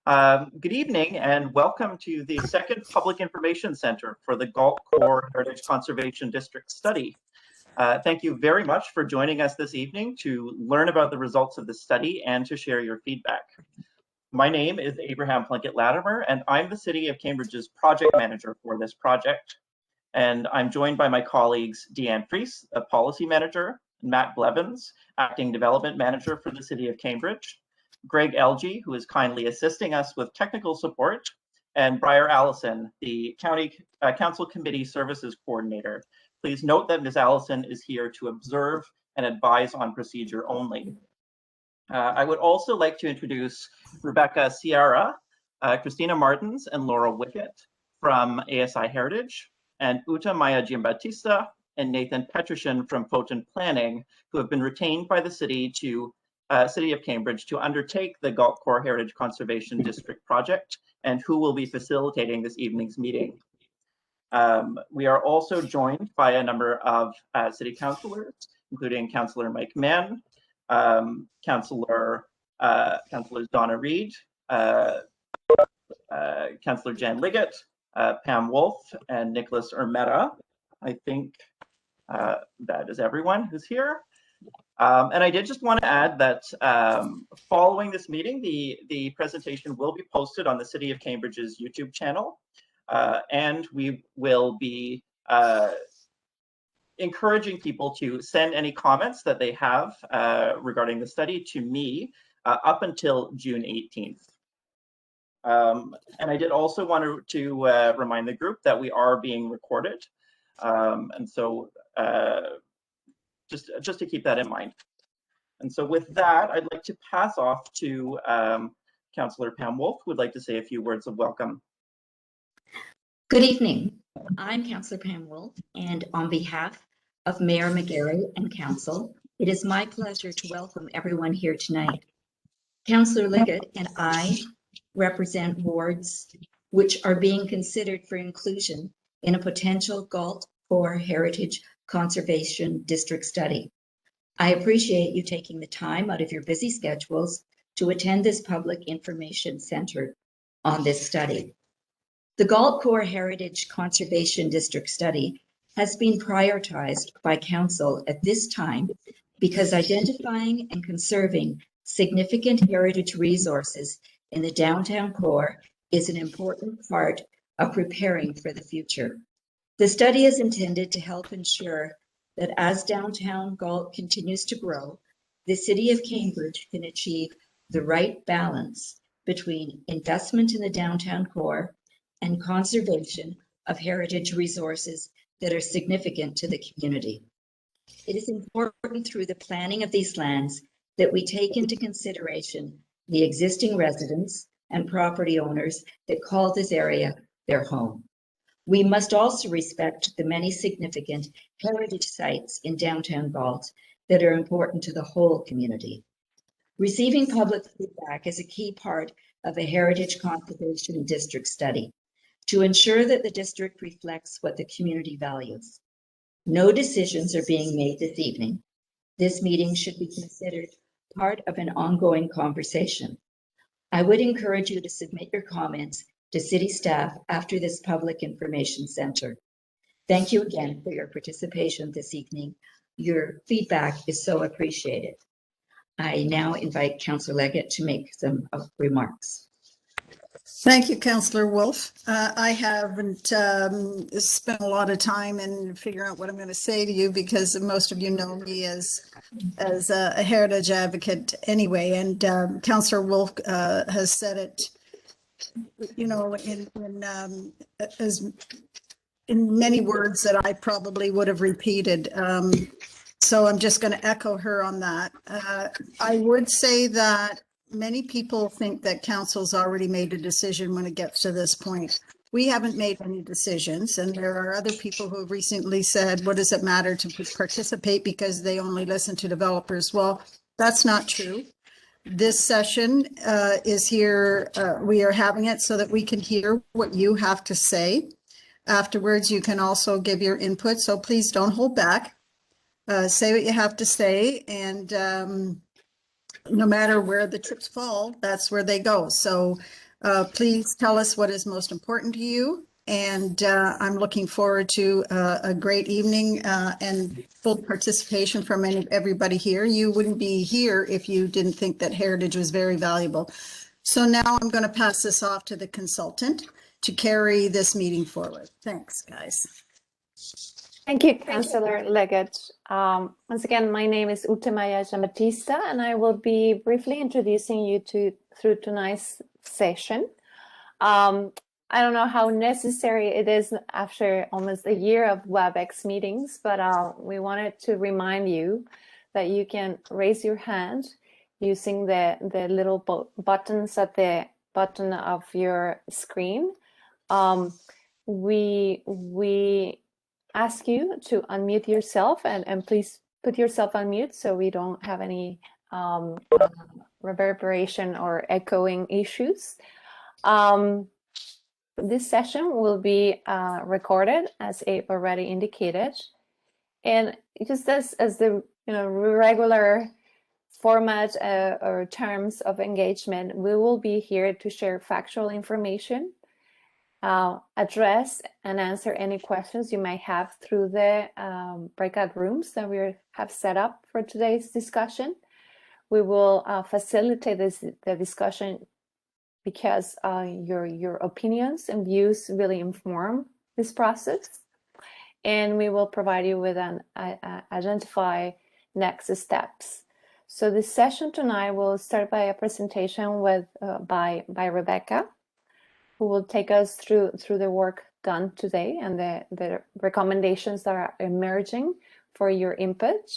Good evening and welcome to the second Public Information Center for the Galt Core Heritage Conservation District study. Thank you very much for joining us this evening to learn about the results of the study and to share your feedback. My name is Abraham Plunkett Latimer and I'm the City of Cambridge's project manager for this project. And I'm joined by my colleagues Deanne Priest, a policy manager, Matt Blevins, acting development manager for the City of Cambridge, Greg Elgie, who is kindly assisting us with technical support, and Briar Allison, the County Council Committee Services Coordinator. Please note that Ms. Allison is here to observe and advise on procedure only. I would also like to introduce Rebecca Sierra, Christina Martins, and Laura Wickett from ASI Heritage, and Uta Maya Giambattista and Nathan Petrushin from Foten Planning, who have been retained by the City of Cambridge to undertake the Galt Core Heritage Conservation District project, and who will be facilitating this evening's meeting. We are also joined by a number of City Councillors, including Councillor Mike Mann, Councillors Donna Reed, Councillor Jan Liggett, Pam Wolf, and Nicholas Ermetta. I think that is everyone who's here. And I did just want to add that following this meeting, the presentation will be posted on the City of Cambridge's YouTube channel. And we will be encouraging people to send any comments that they have regarding the study to me up until June 18th. And I did also want to remind the group that we are being recorded. And so just to keep that in mind. And so with that, I'd like to pass off to Councillor Pam Wolf, who would like to say a few words of welcome. Good evening. I'm Councillor Pam Wolf, and on behalf of Mayor McGarry and Council, it is my pleasure to welcome everyone here tonight. Councillor Liggett and I represent wards which are being considered for inclusion in a potential Galt Core Heritage Conservation District study. I appreciate you taking the time out of your busy schedules to attend this public information center on this study. The Galt Core Heritage Conservation District study has been prioritized by Council at this time because identifying and conserving significant heritage resources in the downtown core is an important part of preparing for the future. The study is intended to help ensure that as downtown Galt continues to grow, the City of Cambridge can achieve the right balance between investment in the downtown core and conservation of heritage resources that are significant to the community. It is important through the planning of these lands that we take into consideration the existing residents and property owners that call this area their home. We must also respect the many significant heritage sites in downtown Galt that are important to the whole community. Receiving public feedback is a key part of a heritage conservation district study to ensure that the district reflects what the community values. No decisions are being made this evening. This meeting should be considered part of an ongoing conversation. I would encourage you to submit your comments to City staff after this public information center. Thank you again for your participation this evening. Your feedback is so appreciated. I now invite Councillor Leggett to make some remarks. Thank you, Councillor Wolf. I haven't spent a lot of time in figuring out what I'm going to say to you because most of you know me as a heritage advocate anyway. And Councillor Wolf has said it, you know, in many words that I probably would have repeated. So I'm just going to echo her on that. I would say that many people think that council's already made a decision when it gets to this point. We haven't made any decisions, and there are other people who have recently said, what does it matter to participate because they only listen to developers? Well, that's not true. This session is here, we are having it so that we can hear what you have to say. Afterwards, you can also give your input, so please don't hold back. Say what you have to say, and no matter where the chips fall, that's where they go. So Please tell us what is most important to you. And I'm looking forward to a great evening and full participation from everybody here. You wouldn't be here if you didn't think that heritage was very valuable. So now I'm going to pass this off to the consultant to carry this meeting forward. Thanks, guys. Thank you, Councillor Leggett. Once again, my name is Utemaya Giambattista, and I will be briefly introducing you through tonight's session. I don't know how necessary it is after almost a year of WebEx meetings, but we wanted to remind you that you can raise your hand using the little buttons at the bottom of your screen. We ask you to unmute yourself and please put yourself on mute so we don't have any reverberation or echoing issues. This session will be recorded, as Abe already indicated, and just as the regular format or terms of engagement, we will be here to share factual information, address and answer any questions you might have through the breakout rooms that we have set up for today's discussion. We will facilitate the discussion because your opinions and views really inform this process, and we will provide you with an identify next steps. So this session tonight will start by a presentation with by Rebecca, who will take us through the work done today and the recommendations that are emerging for your input.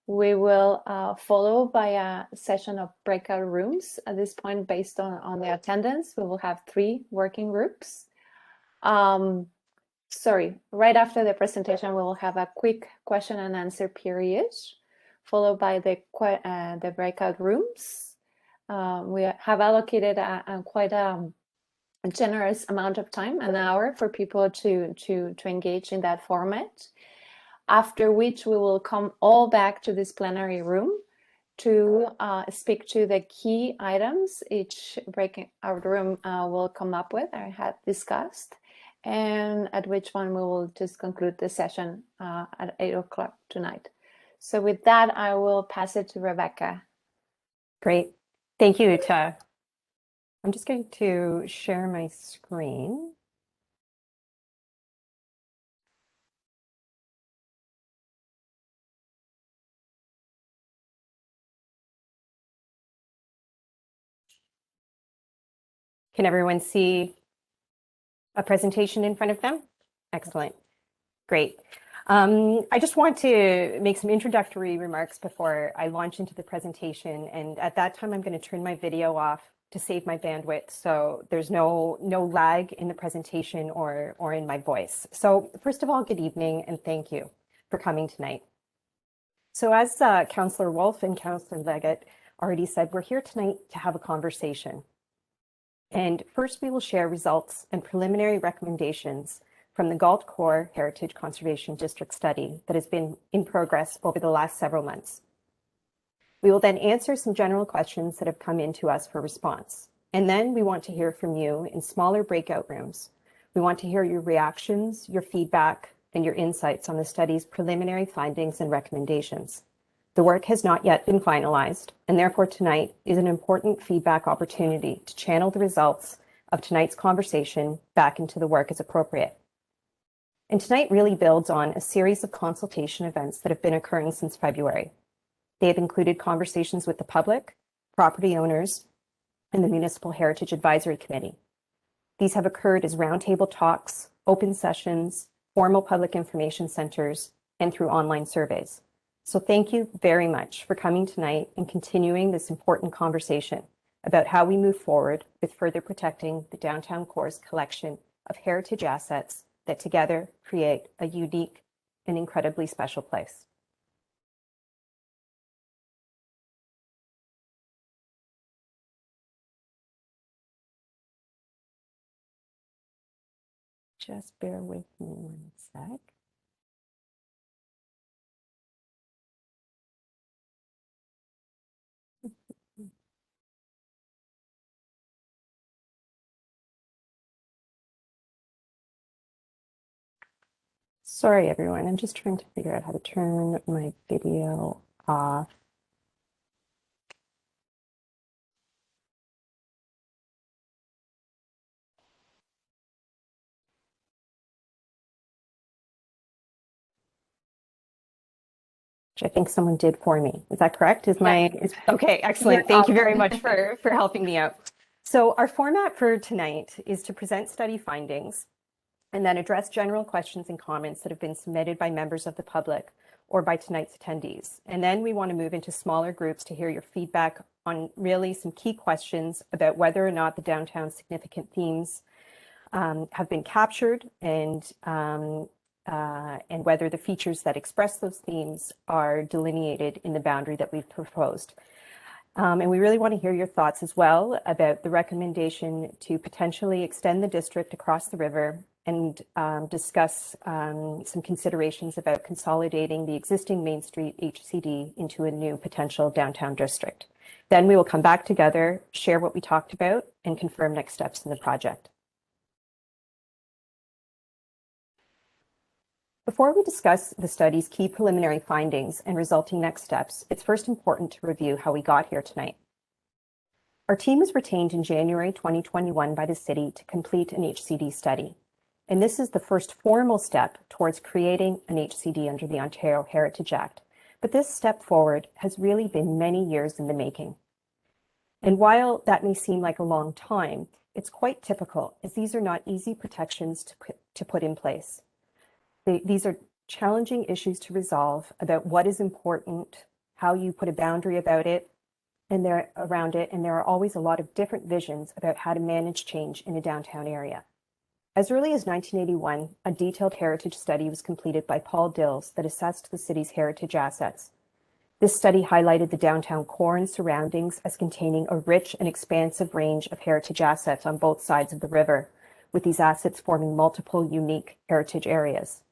We will follow by a session of breakout rooms. At this point, based on the attendance, we will have 3 working groups. Right after the presentation, we will have a quick question and answer period, followed by the breakout rooms. We have allocated quite a generous amount of time, an hour, for people to engage in that format. After which we will come all back to this plenary room to speak to the key items each breakout room will come up with or have discussed, and at which one we will just conclude the session at 8 o'clock tonight. So with that, I will pass it to Rebecca. Great. Thank you, Uta. I'm just going to share my screen. Can everyone see a presentation in front of them? Excellent. Great. I just want to make some introductory remarks before I launch into the presentation. And at that time, I'm going to turn my video off to save my bandwidth, so there's no lag in the presentation or in my voice. So first of all, good evening and thank you for coming tonight. So as Councillor Wolf and Councillor Leggett already said, we're here tonight to have a conversation. And first, we will share results and preliminary recommendations from the Galt Core Heritage Conservation District study that has been in progress over the last several months. We will then answer some general questions that have come into us for response. And then we want to hear from you in smaller breakout rooms. We want to hear your reactions, your feedback, and your insights on the study's preliminary findings and recommendations. The work has not yet been finalized, and therefore tonight is an important feedback opportunity to channel the results of tonight's conversation back into the work as appropriate. And tonight really builds on a series of consultation events that have been occurring since February. They have included conversations with the public, property owners, and the Municipal Heritage Advisory Committee. These have occurred as roundtable talks, open sessions, formal public information centers, and through online surveys. So thank you very much for coming tonight and continuing this important conversation about how we move forward with further protecting the downtown core's collection of heritage assets that together create a unique and incredibly special place. Just bear with me 1 sec. Sorry, everyone. I'm just trying to figure out how to turn my video off. Which I think someone did for me. Is that correct? Okay, excellent. Thank you very much for helping me out. So our format for tonight is to present study findings and then address general questions and comments that have been submitted by members of the public or by tonight's attendees. And then we want to move into smaller groups to hear your feedback on really some key questions about whether or not the downtown's significant themes have been captured and whether the features that express those themes are delineated in the boundary that we've proposed. And we really want to hear your thoughts as well about the recommendation to potentially extend the district across the river and discuss some considerations about consolidating the existing Main Street HCD into a new potential downtown district. Then we will come back together, share what we talked about, and confirm next steps in the project. Before we discuss the study's key preliminary findings and resulting next steps, it's first important to review how we got here tonight. Our team was retained in January 2021 by the city to complete an HCD study. And this is the first formal step towards creating an HCD under the Ontario Heritage Act. But this step forward has really been many years in the making. And while that may seem like a long time, it's quite typical, as these are not easy protections to put in place. These are challenging issues to resolve about what is important, how you put a boundary about it, and around it, and there are always a lot of different visions about how to manage change in a downtown area. As early as 1981, a detailed heritage study was completed by Paul Dills that assessed the city's heritage assets. This study highlighted the downtown core and surroundings as containing a rich and expansive range of heritage assets on both sides of the river, with these assets forming multiple unique heritage areas.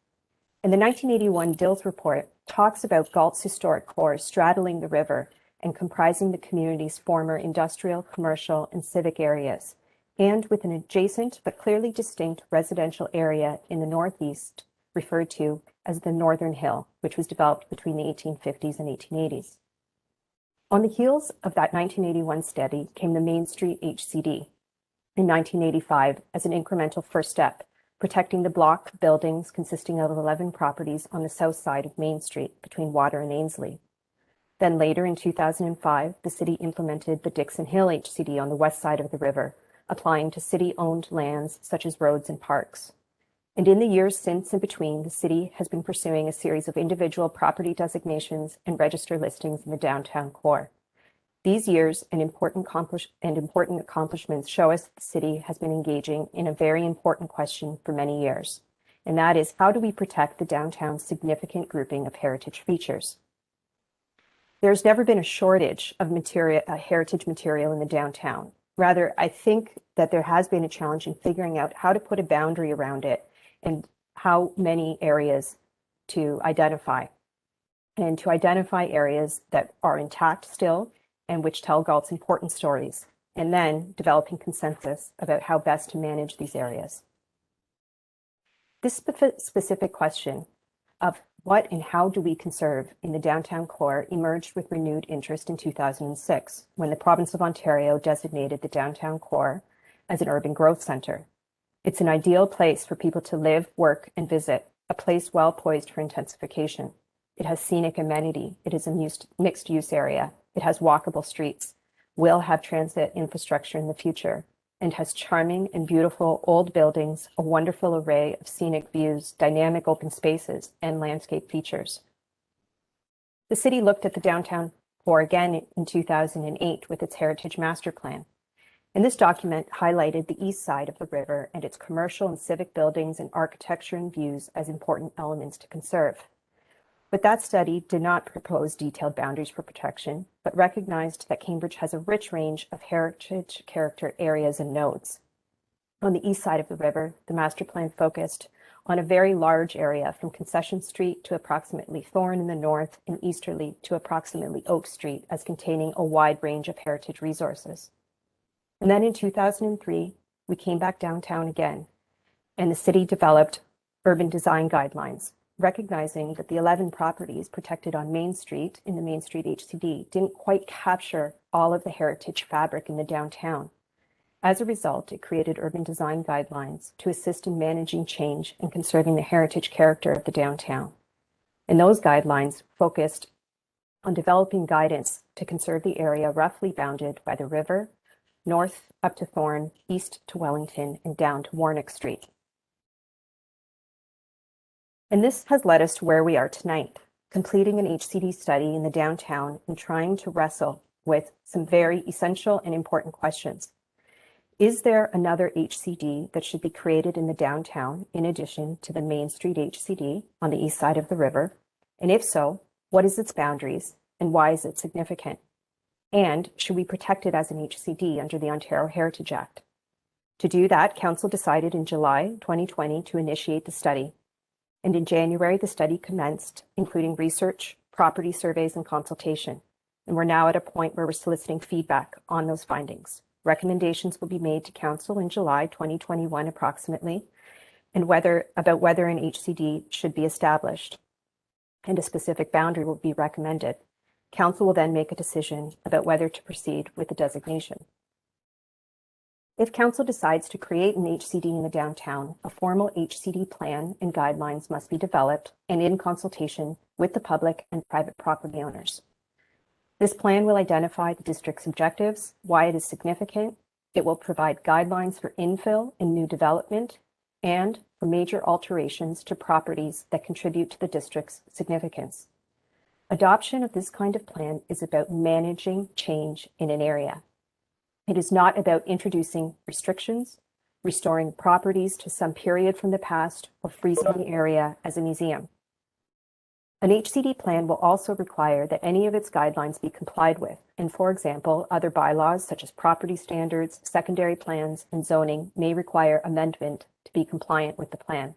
And the 1981 Dills report talks about Galt's historic core straddling the river and comprising the community's former industrial, commercial, and civic areas, and with an adjacent but clearly distinct residential area in the northeast referred to as the Northern Hill, which was developed between the 1850s and 1880s. On the heels of that 1981 study came the Main Street HCD in 1985 as an incremental first step, protecting the block of buildings consisting of 11 properties on the south side of Main Street between Water and Ainslie. Then later in 2005, the city implemented the Dixon Hill HCD on the west side of the river, applying to city-owned lands such as roads and parks. And in the years since and between, the city has been pursuing a series of individual property designations and register listings in the downtown core. These years and important accomplishments show us that the city has been engaging in a very important question for many years, and that is, how do we protect the downtown's significant grouping of heritage features? There's never been a shortage of heritage material in the downtown. Rather, I think that there has been a challenge in figuring out how to put a boundary around it and how many areas to identify, and to identify areas that are intact still and which tell Galt's important stories, and then developing consensus about how best to manage these areas. This specific question of what and how do we conserve in the downtown core emerged with renewed interest in 2006, when the province of Ontario designated the downtown core as an urban growth centre. It's an ideal place for people to live, work, and visit, a place well poised for intensification. It has scenic amenity. It is a mixed-use area. It has walkable streets, will have transit infrastructure in the future, and has charming and beautiful old buildings, a wonderful array of scenic views, dynamic open spaces, and landscape features. The city looked at the downtown core again in 2008 with its Heritage Master Plan. And this document highlighted the east side of the river and its commercial and civic buildings and architecture and views as important elements to conserve. But that study did not propose detailed boundaries for protection, but recognized that Cambridge has a rich range of heritage character areas and nodes. On the east side of the river, the master plan focused on a very large area from Concession Street to approximately Thorne in the north and easterly to approximately Oak Street as containing a wide range of heritage resources. And then in 2003, we came back downtown again, and the city developed urban design guidelines, recognizing that the 11 properties protected on Main Street in the Main Street HCD didn't quite capture all of the heritage fabric in the downtown. As a result, it created urban design guidelines to assist in managing change and conserving the heritage character of the downtown. And those guidelines focused on developing guidance to conserve the area roughly bounded by the river, north up to Thorne, east to Wellington, and down to Warnock Street. And this has led us to where we are tonight, completing an HCD study in the downtown and trying to wrestle with some very essential and important questions. Is there another HCD that should be created in the downtown in addition to the Main Street HCD on the east side of the river? And if so, what is its boundaries and why is it significant? And should we protect it as an HCD under the Ontario Heritage Act? To do that, Council decided in July 2020 to initiate the study. And in January, the study commenced, including research, property surveys, and consultation. And we're now at a point where we're soliciting feedback on those findings. Recommendations will be made to Council in July 2021 approximately, and about whether an HCD should be established, and a specific boundary will be recommended. Council will then make a decision about whether to proceed with the designation. If Council decides to create an HCD in the downtown, a formal HCD plan and guidelines must be developed and in consultation with the public and private property owners. This plan will identify the district's objectives, why it is significant. It will provide guidelines for infill and new development and for major alterations to properties that contribute to the district's significance. Adoption of this kind of plan is about managing change in an area. It is not about introducing restrictions, restoring properties to some period from the past, or freezing the area as a museum. An HCD plan will also require that any of its guidelines be complied with, and for example, other bylaws such as property standards, secondary plans, and zoning may require amendment to be compliant with the plan.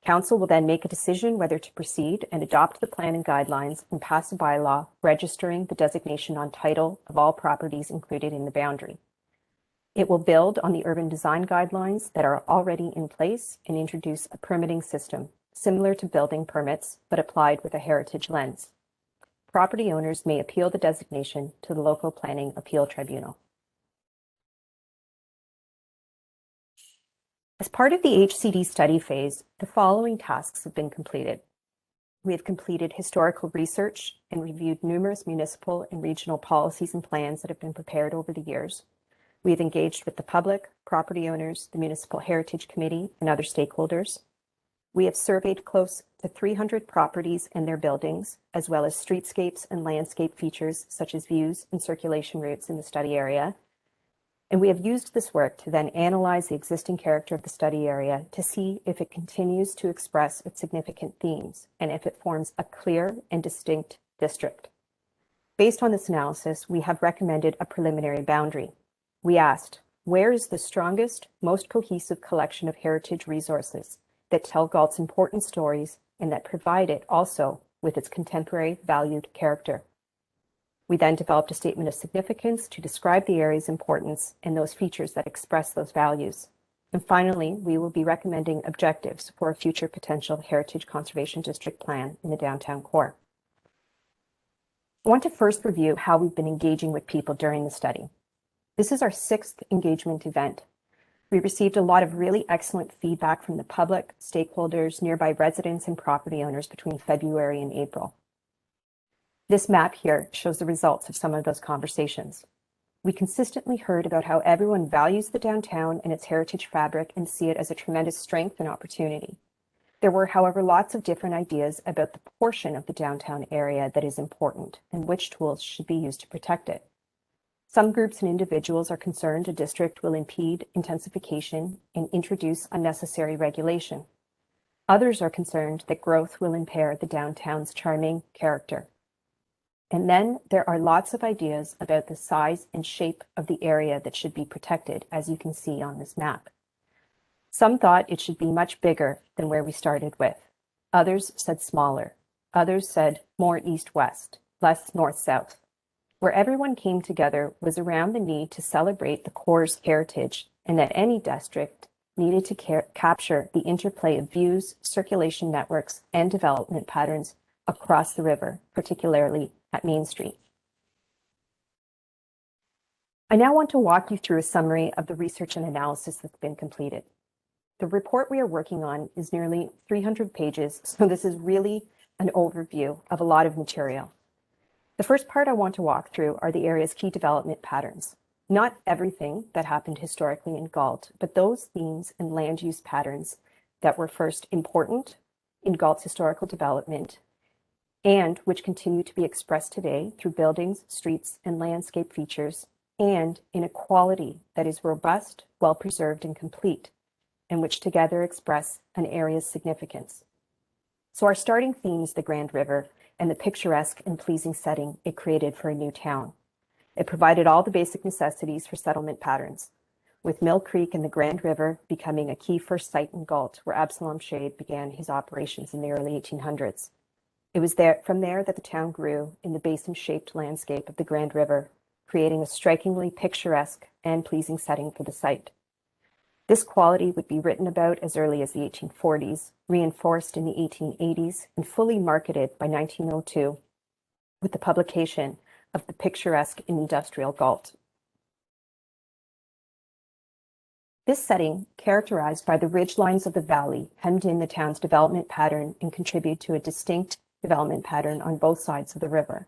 Council will then make a decision whether to proceed and adopt the plan and guidelines and pass a bylaw registering the designation on title of all properties included in the boundary. It will build on the urban design guidelines that are already in place and introduce a permitting system similar to building permits, but applied with a heritage lens. Property owners may appeal the designation to the local planning appeal tribunal. As part of the HCD study phase, the following tasks have been completed. We have completed historical research and reviewed numerous municipal and regional policies and plans that have been prepared over the years. We have engaged with the public, property owners, the Municipal Heritage Committee, and other stakeholders. We have surveyed close to 300 properties and their buildings, as well as streetscapes and landscape features such as views and circulation routes in the study area. And we have used this work to then analyze the existing character of the study area to see if it continues to express its significant themes and if it forms a clear and distinct district. Based on this analysis, we have recommended a preliminary boundary. We asked, where is the strongest, most cohesive collection of heritage resources that tell Galt's important stories and that provide it also with its contemporary valued character? We then developed a statement of significance to describe the area's importance and those features that express those values. And finally, we will be recommending objectives for a future potential Heritage Conservation District plan in the downtown core. I want to first review how we've been engaging with people during the study. This is our 6th engagement event. We received a lot of really excellent feedback from the public, stakeholders, nearby residents, and property owners between February and April. This map here shows the results of some of those conversations. We consistently heard about how everyone values the downtown and its heritage fabric and see it as a tremendous strength and opportunity. There were, however, lots of different ideas about the portion of the downtown area that is important and which tools should be used to protect it. Some groups and individuals are concerned a district will impede intensification and introduce unnecessary regulation. Others are concerned that growth will impair the downtown's charming character. And then there are lots of ideas about the size and shape of the area that should be protected, as you can see on this map. Some thought it should be much bigger than where we started with. Others said smaller. Others said more east-west, less north-south. Where everyone came together was around the need to celebrate the core's heritage and that any district needed to capture the interplay of views, circulation networks, and development patterns across the river, particularly at Main Street. I now want to walk you through a summary of the research and analysis that's been completed. The report we are working on is nearly 300 pages, so this is really an overview of a lot of material. The first part I want to walk through are the area's key development patterns. Not everything that happened historically in Galt, but those themes and land use patterns that were first important in Galt's historical development and which continue to be expressed today through buildings, streets, and landscape features, and in a quality that is robust, well-preserved, and complete, and which together express an area's significance. So our starting theme is the Grand River and the picturesque and pleasing setting it created for a new town. It provided all the basic necessities for settlement patterns, with Mill Creek and the Grand River becoming a key first site in Galt, where Absalom Shade began his operations in the early 1800s. It was from there that the town grew in the basin-shaped landscape of the Grand River, creating a strikingly picturesque and pleasing setting for the site. This quality would be written about as early as the 1840s, reinforced in the 1880s, and fully marketed by 1902 with the publication of the picturesque and industrial Galt. This setting, characterized by the ridge lines of the valley, hemmed in the town's development pattern and contributed to a distinct development pattern on both sides of the river.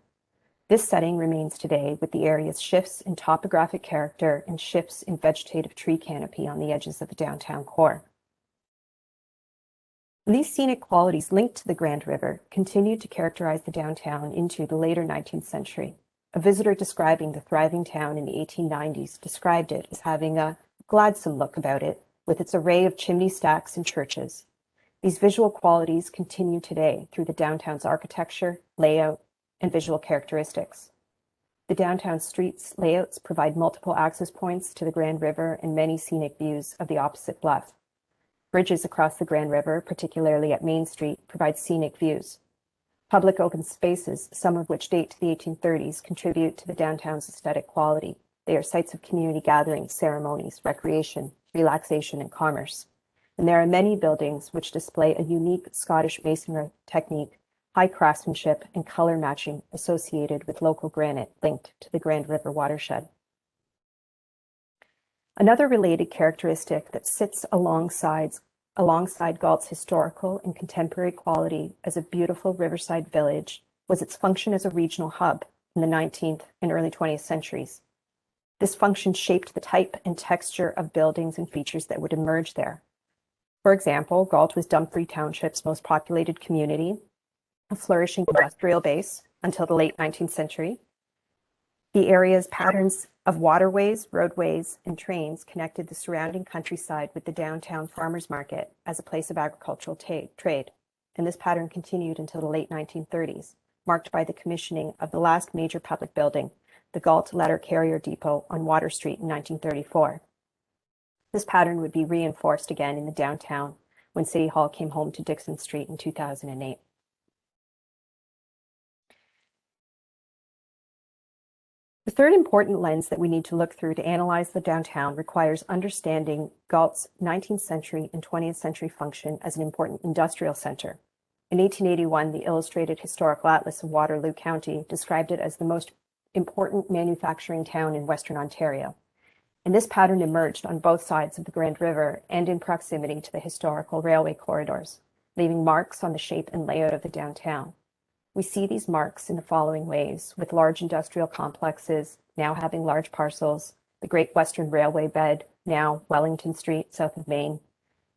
This setting remains today, with the area's shifts in topographic character and shifts in vegetative tree canopy on the edges of the downtown core. These scenic qualities linked to the Grand River continued to characterize the downtown into the later 19th century. A visitor describing the thriving town in the 1890s described it as having a gladsome look about it, with its array of chimney stacks and churches. These visual qualities continue today through the downtown's architecture, layout, and visual characteristics. The downtown streets layouts provide multiple access points to the Grand River and many scenic views of the opposite bluff. Bridges across the Grand River, particularly at Main Street, provide scenic views. Public open spaces, some of which date to the 1830s, contribute to the downtown's aesthetic quality. They are sites of community gatherings, ceremonies, recreation, relaxation, and commerce. And there are many buildings which display a unique Scottish masonry technique, high craftsmanship, and color matching associated with local granite linked to the Grand River watershed. Another related characteristic that sits alongside Galt's historical and contemporary quality as a beautiful riverside village was its function as a regional hub in the 19th and early 20th centuries. This function shaped the type and texture of buildings and features that would emerge there. For example, Galt was Dumfries Township's most populated community, a flourishing industrial base until the late 19th century. The area's patterns of waterways, roadways, and trains connected the surrounding countryside with the downtown farmers market as a place of agricultural trade, and this pattern continued until the late 1930s, marked by the commissioning of the last major public building, the Galt Letter Carrier Depot on Water Street in 1934. This pattern would be reinforced again in the downtown when City Hall came home to Dixon Street in 2008. The third important lens that we need to look through to analyze the downtown requires understanding Galt's 19th century and 20th century function as an important industrial center. In 1881, the Illustrated Historical Atlas of Waterloo County described it as the most important manufacturing town in Western Ontario. And this pattern emerged on both sides of the Grand River and in proximity to the historical railway corridors, leaving marks on the shape and layout of the downtown. We see these marks in the following ways, with large industrial complexes now having large parcels, the Great Western Railway bed, now Wellington Street, south of Maine,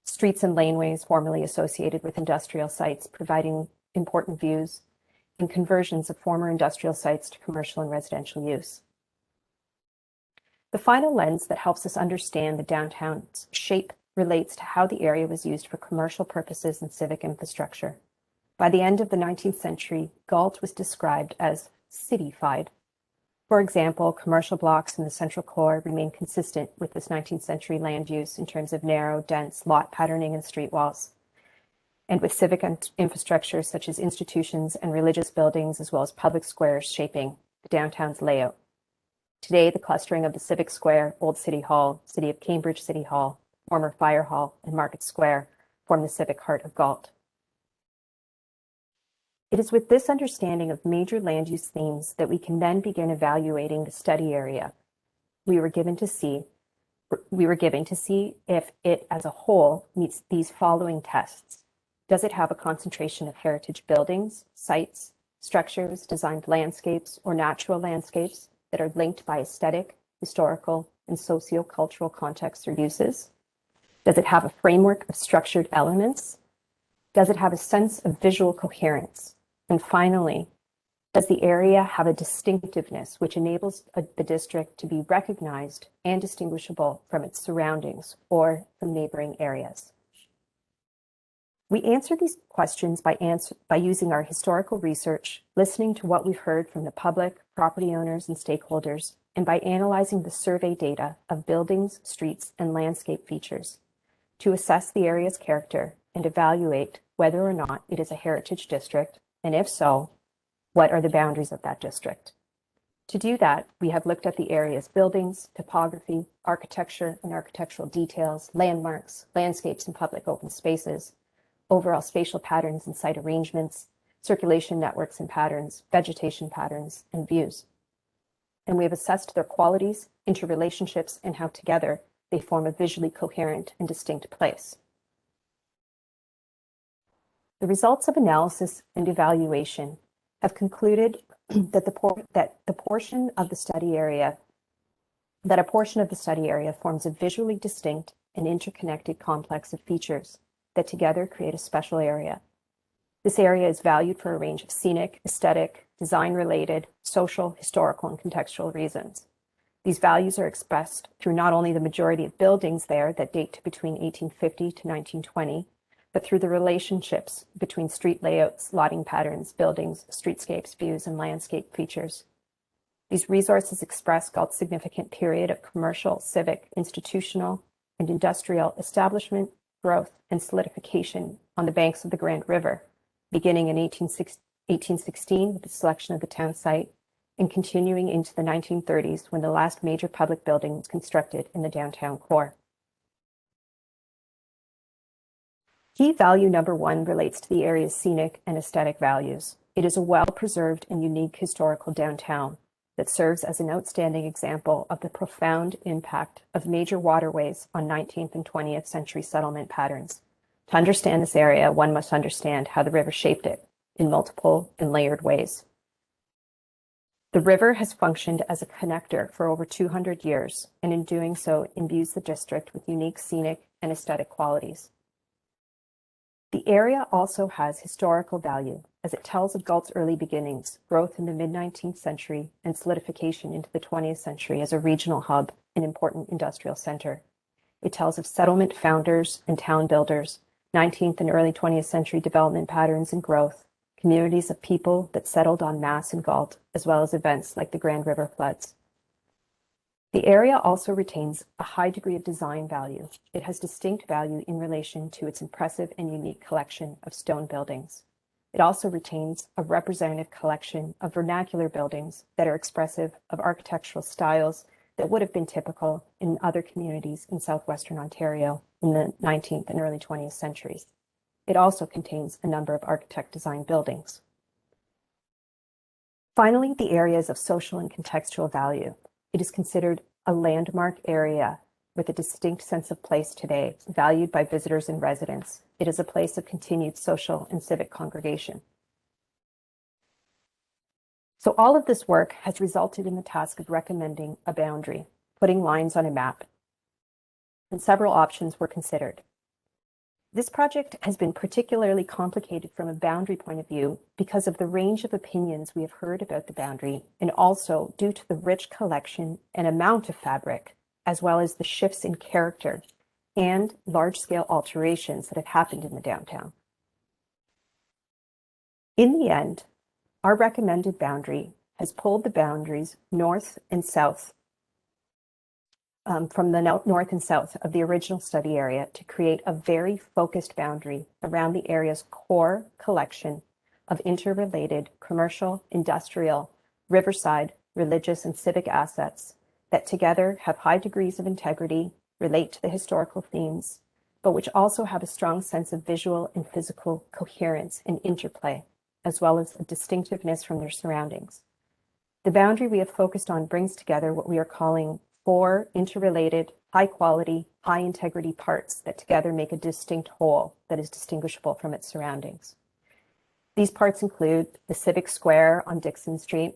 streets and laneways formerly associated with industrial sites providing important views, and conversions of former industrial sites to commercial and residential use. The final lens that helps us understand the downtown's shape relates to how the area was used for commercial purposes and civic infrastructure. By the end of the 19th century, Galt was described as cityfied. For example, commercial blocks in the central core remain consistent with this 19th century land use in terms of narrow, dense lot patterning and street walls, and with civic infrastructure such as institutions and religious buildings, as well as public squares shaping the downtown's layout. Today, the clustering of the Civic Square, Old City Hall, City of Cambridge City Hall, former fire hall, and Market Square form the civic heart of Galt. It is with this understanding of major land use themes that we can then begin evaluating the study area we were given to see if it as a whole meets these following tests. Does it have a concentration of heritage buildings, sites, structures, designed landscapes, or natural landscapes that are linked by aesthetic, historical, and socio-cultural contexts or uses? Does it have a framework of structured elements? Does it have a sense of visual coherence? And finally, does the area have a distinctiveness which enables the district to be recognized and distinguishable from its surroundings or from neighboring areas? We answer these questions by using our historical research, listening to what we've heard from the public, property owners, and stakeholders, and by analyzing the survey data of buildings, streets, and landscape features to assess the area's character and evaluate whether or not it is a heritage district, and if so, what are the boundaries of that district? To do that, we have looked at the area's buildings, topography, architecture and architectural details, landmarks, landscapes and public open spaces, overall spatial patterns and site arrangements, circulation networks and patterns, vegetation patterns, and views. And we have assessed their qualities, interrelationships, and how together they form a visually coherent and distinct place. The results of analysis and evaluation have concluded that a portion of the study area forms a visually distinct and interconnected complex of features that together create a special area. This area is valued for a range of scenic, aesthetic, design-related, social, historical, and contextual reasons. These values are expressed through not only the majority of buildings there that date to between 1850 to 1920, but through the relationships between street layouts, lotting patterns, buildings, streetscapes, views, and landscape features. These resources express Galt's significant period of commercial, civic, institutional, and industrial establishment, growth, and solidification on the banks of the Grand River, beginning in 1816 with the selection of the town site and continuing into the 1930s when the last major public building was constructed in the downtown core. Key value number one relates to the area's scenic and aesthetic values. It is a well-preserved and unique historical downtown that serves as an outstanding example of the profound impact of major waterways on 19th and 20th century settlement patterns. To understand this area, one must understand how the river shaped it in multiple and layered ways. The river has functioned as a connector for over 200 years, and in doing so, imbues the district with unique scenic and aesthetic qualities. The area also has historical value, as it tells of Galt's early beginnings, growth in the mid-19th century, and solidification into the 20th century as a regional hub and important industrial center. It tells of settlement founders and town builders, 19th and early 20th century development patterns and growth, communities of people that settled en masse in Galt, as well as events like the Grand River floods. The area also retains a high degree of design value. It has distinct value in relation to its impressive and unique collection of stone buildings. It also retains a representative collection of vernacular buildings that are expressive of architectural styles that would have been typical in other communities in southwestern Ontario in the 19th and early 20th centuries. It also contains a number of architect-designed buildings. Finally, the area is of social and contextual value. It is considered a landmark area with a distinct sense of place today, valued by visitors and residents. It is a place of continued social and civic congregation. So all of this work has resulted in the task of recommending a boundary, putting lines on a map, and several options were considered. This project has been particularly complicated from a boundary point of view because of the range of opinions we have heard about the boundary, and also due to the rich collection and amount of fabric, as well as the shifts in character and large-scale alterations that have happened in the downtown. In the end, our recommended boundary has pulled the boundaries north and south from the north and south of the original study area to create a very focused boundary around the area's core collection of interrelated commercial, industrial, riverside, religious, and civic assets that together have high degrees of integrity, relate to the historical themes, but which also have a strong sense of visual and physical coherence and interplay, as well as a distinctiveness from their surroundings. The boundary we have focused on brings together what we are calling 4 interrelated, high-quality, high-integrity parts that together make a distinct whole that is distinguishable from its surroundings. These parts include the Civic Square on Dixon Street,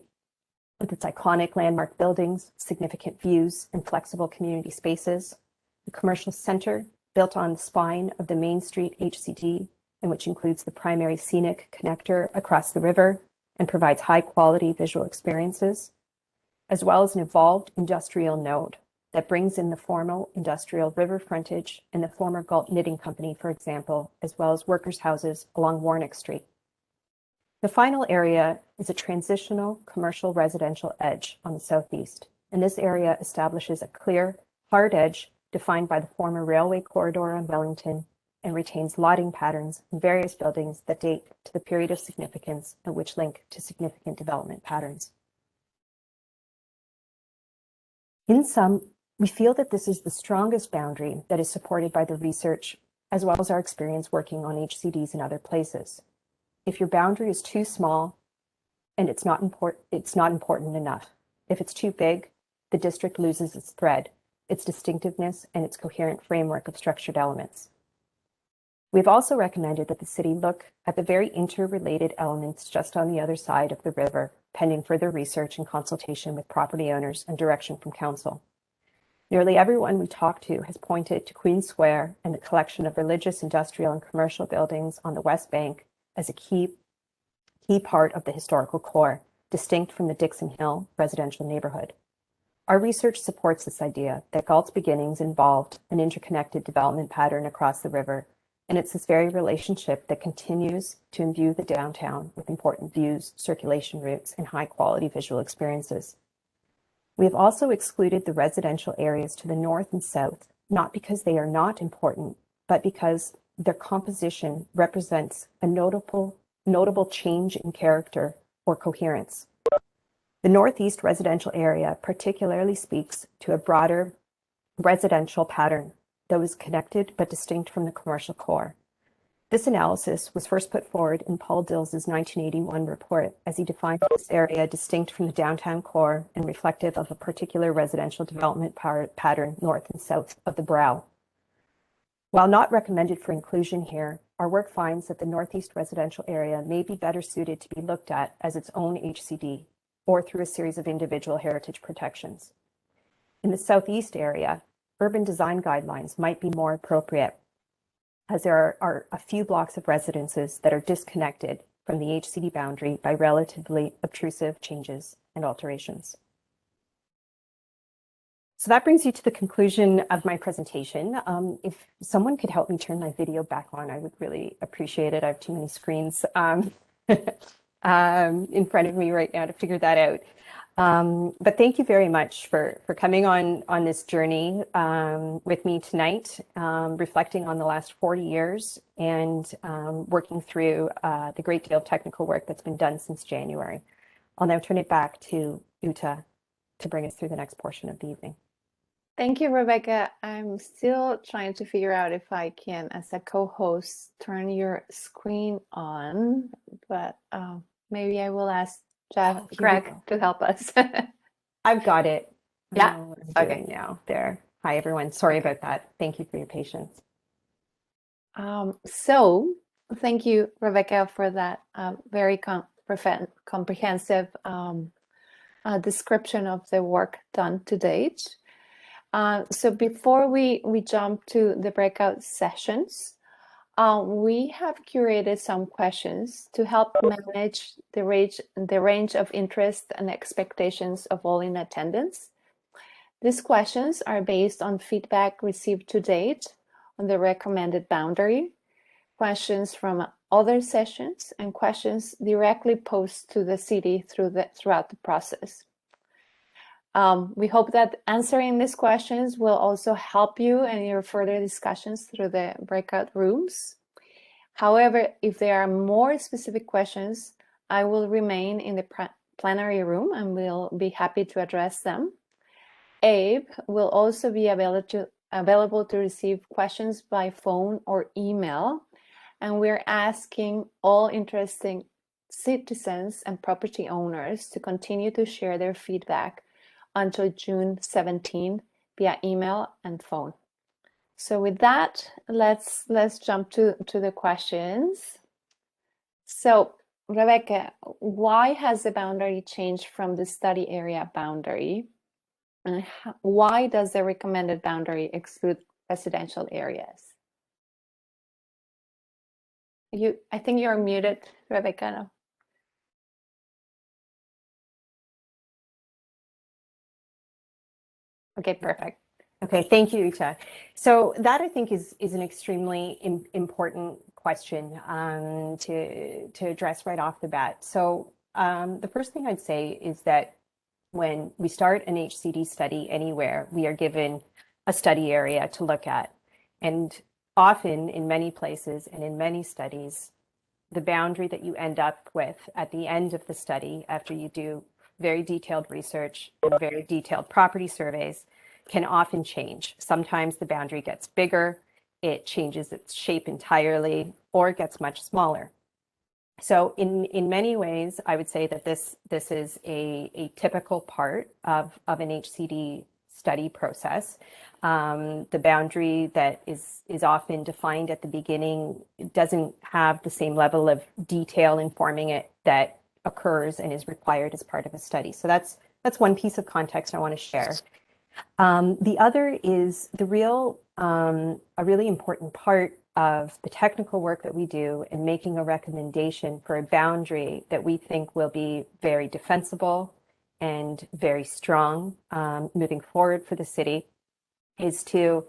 with its iconic landmark buildings, significant views, and flexible community spaces, the commercial center built on the spine of the Main Street HCD, and which includes the primary scenic connector across the river and provides high-quality visual experiences, as well as an evolved industrial node that brings in the formal industrial river frontage and the former Galt Knitting Company, for example, as well as workers' houses along Warnock Street. The final area is a transitional commercial residential edge on the southeast, and this area establishes a clear, hard edge defined by the former railway corridor on Wellington and retains lotting patterns in various buildings that date to the period of significance and which link to significant development patterns. In sum, we feel that this is the strongest boundary that is supported by the research as well as our experience working on HCDs in other places. If your boundary is too small and it's not important enough. If it's too big, the district loses its thread, its distinctiveness, and its coherent framework of structured elements. We've also recommended that the city look at the very interrelated elements just on the other side of the river, pending further research and consultation with property owners and direction from council. Nearly everyone we talked to has pointed to Queen Square and the collection of religious, industrial, and commercial buildings on the West Bank as a key part of the historical core, distinct from the Dixon Hill residential neighborhood. Our research supports this idea that Galt's beginnings involved an interconnected development pattern across the river, and it's this very relationship that continues to imbue the downtown with important views, circulation routes, and high-quality visual experiences. We have also excluded the residential areas to the north and south, not because they are not important, but because their composition represents a notable change in character or coherence. The northeast residential area particularly speaks to a broader residential pattern that was connected but distinct from the commercial core. This analysis was first put forward in Paul Dills's 1981 report as he defined this area distinct from the downtown core and reflective of a particular residential development pattern north and south of the Brow. While not recommended for inclusion here, our work finds that the northeast residential area may be better suited to be looked at as its own HCD or through a series of individual heritage protections. In the southeast area, urban design guidelines might be more appropriate, as there are a few blocks of residences that are disconnected from the HCD boundary by relatively obtrusive changes and alterations. So that brings you to the conclusion of my presentation. If someone could help me turn my video back on, I would really appreciate it. I have too many screens in front of me right now to figure that out. But thank you very much for coming on this journey with me tonight, reflecting on the last 40 years and working through the great deal of technical work that's been done since January. I'll now turn it back to Uta to bring us through the next portion of the evening. Thank you, Rebecca. I'm still trying to figure out if I can, as a co-host, turn your screen on, but maybe I will ask Greg to help us. I've got it. Yeah. Okay. Now there. Hi, everyone. Sorry about that. Thank you for your patience. So thank you, Rebecca, for that very comprehensive description of the work done to date. So before we jump to the breakout sessions, we have curated some questions to help manage the range of interest and expectations of all in attendance. These questions are based on feedback received to date on the recommended boundary, questions from other sessions, and questions directly posed to the city throughout the process. We hope that answering these questions will also help you in your further discussions through the breakout rooms. However, if there are more specific questions, I will remain in the plenary room and will be happy to address them. Abe will also be available available to receive questions by phone or email. And we're asking all interested citizens and property owners to continue to share their feedback until June 17 via email and phone. So with that, let's jump to the questions. So Rebecca, why has the boundary changed from the study area boundary? And why does the recommended boundary exclude residential areas? I think you're muted, Rebecca. No. Okay, perfect. Okay, thank you, Ita. So that I think is an extremely important question to address right off the bat. So the first thing I'd say is that when we start an HCD study anywhere, we are given a study area to look at. And often in many places and in many studies, the boundary that you end up with at the end of the study, after you do very detailed research and very detailed property surveys, can often change. Sometimes the boundary gets bigger, it changes its shape entirely, or it gets much smaller. So in many ways, I would say that this is a typical part of an HCD study process. The boundary that is often defined at the beginning doesn't have the same level of detail informing it that occurs and is required as part of a study. So that's one piece of context I want to share. The other is a really important part of the technical work that we do in making a recommendation for a boundary that we think will be very defensible and very strong moving forward for the city is to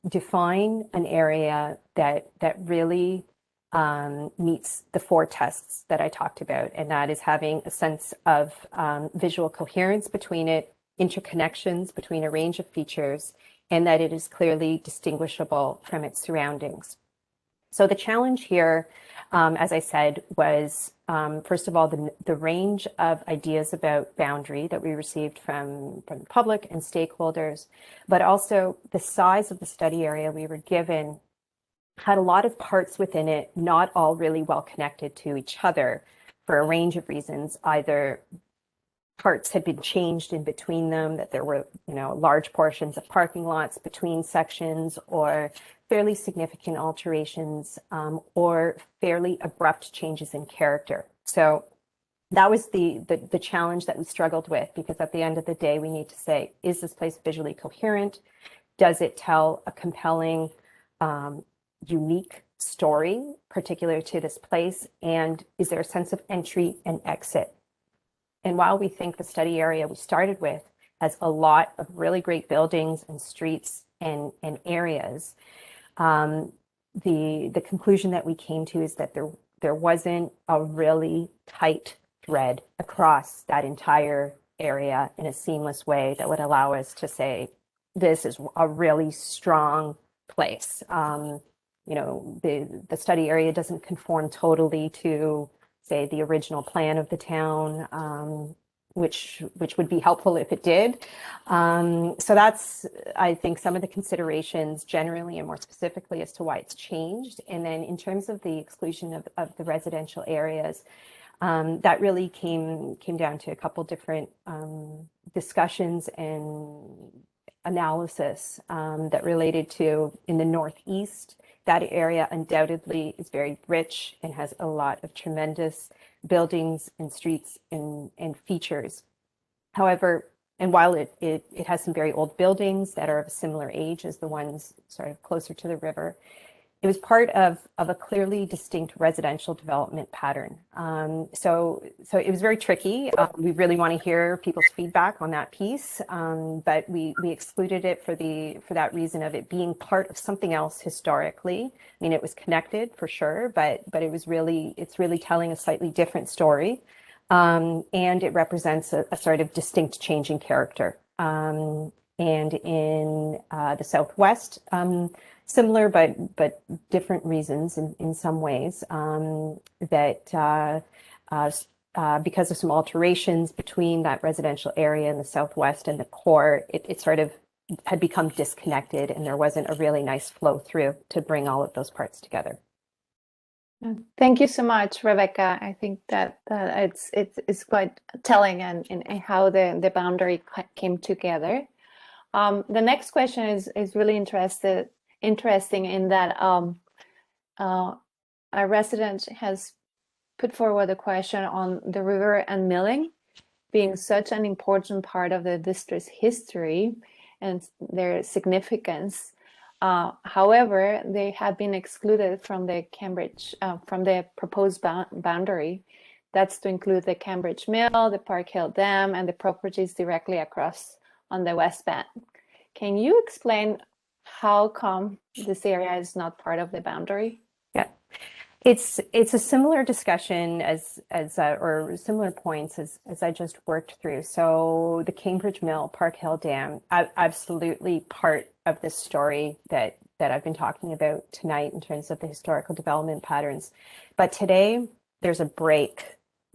define an area that really meets the 4 tests that I talked about, and that is having a sense of visual coherence between it, interconnections between a range of features, and that it is clearly distinguishable from its surroundings. So the challenge here, as I said, was first of all, the range of ideas about boundary that we received from the public and stakeholders, but also the size of the study area we were given had a lot of parts within it, not all really well connected to each other for a range of reasons. Either parts had been changed in between them, that there were, large portions of parking lots between sections, or fairly significant alterations, or fairly abrupt changes in character. So that was the challenge that we struggled with, because at the end of the day, we need to say, is this place visually coherent? Does it tell a compelling, unique story particular to this place? And is there a sense of entry and exit? And while we think the study area we started with has a lot of really great buildings and streets and areas, the conclusion that we came to is that there wasn't a really tight thread across that entire area in a seamless way that would allow us to say, this is a really strong place. The study area doesn't conform totally to, say, the original plan of the town, which would be helpful if it did. So that's, I think, some of the considerations generally and more specifically as to why it's changed. And then in terms of the exclusion of the residential areas, that really came down to a couple different discussions and analysis that related to, in the Northeast, that area undoubtedly is very rich and has a lot of tremendous buildings and streets and features. However, and while it has some very old buildings that are of a similar age as the ones sort of closer to the river, it was part of a clearly distinct residential development pattern. So it was very tricky. We really want to hear people's feedback on that piece, but we excluded it for that reason of it being part of something else historically. I mean, it was connected for sure, but it's really telling a slightly different story, and it represents a sort of distinct change in character. And in the Southwest, similar but different reasons in some ways, that because of some alterations between that residential area in the Southwest and the core, it sort of had become disconnected, and there wasn't a really nice flow through to bring all of those parts together. Thank you so much, Rebecca. I think that it's quite telling in how the boundary came together. The next question is really interesting in that a resident has put forward a question on the river and milling being such an important part of the district's history and their significance. However, they have been excluded from the from the proposed boundary. That's to include the Cambridge Mill, the Park Hill Dam, and the properties directly across on the west bank. Can you explain how come this area is not part of the boundary? Yeah, it's a similar discussion or similar points as I just worked through. So the Cambridge Mill, Park Hill Dam, absolutely part of this story that I've been talking about tonight in terms of the historical development patterns. But today there's a break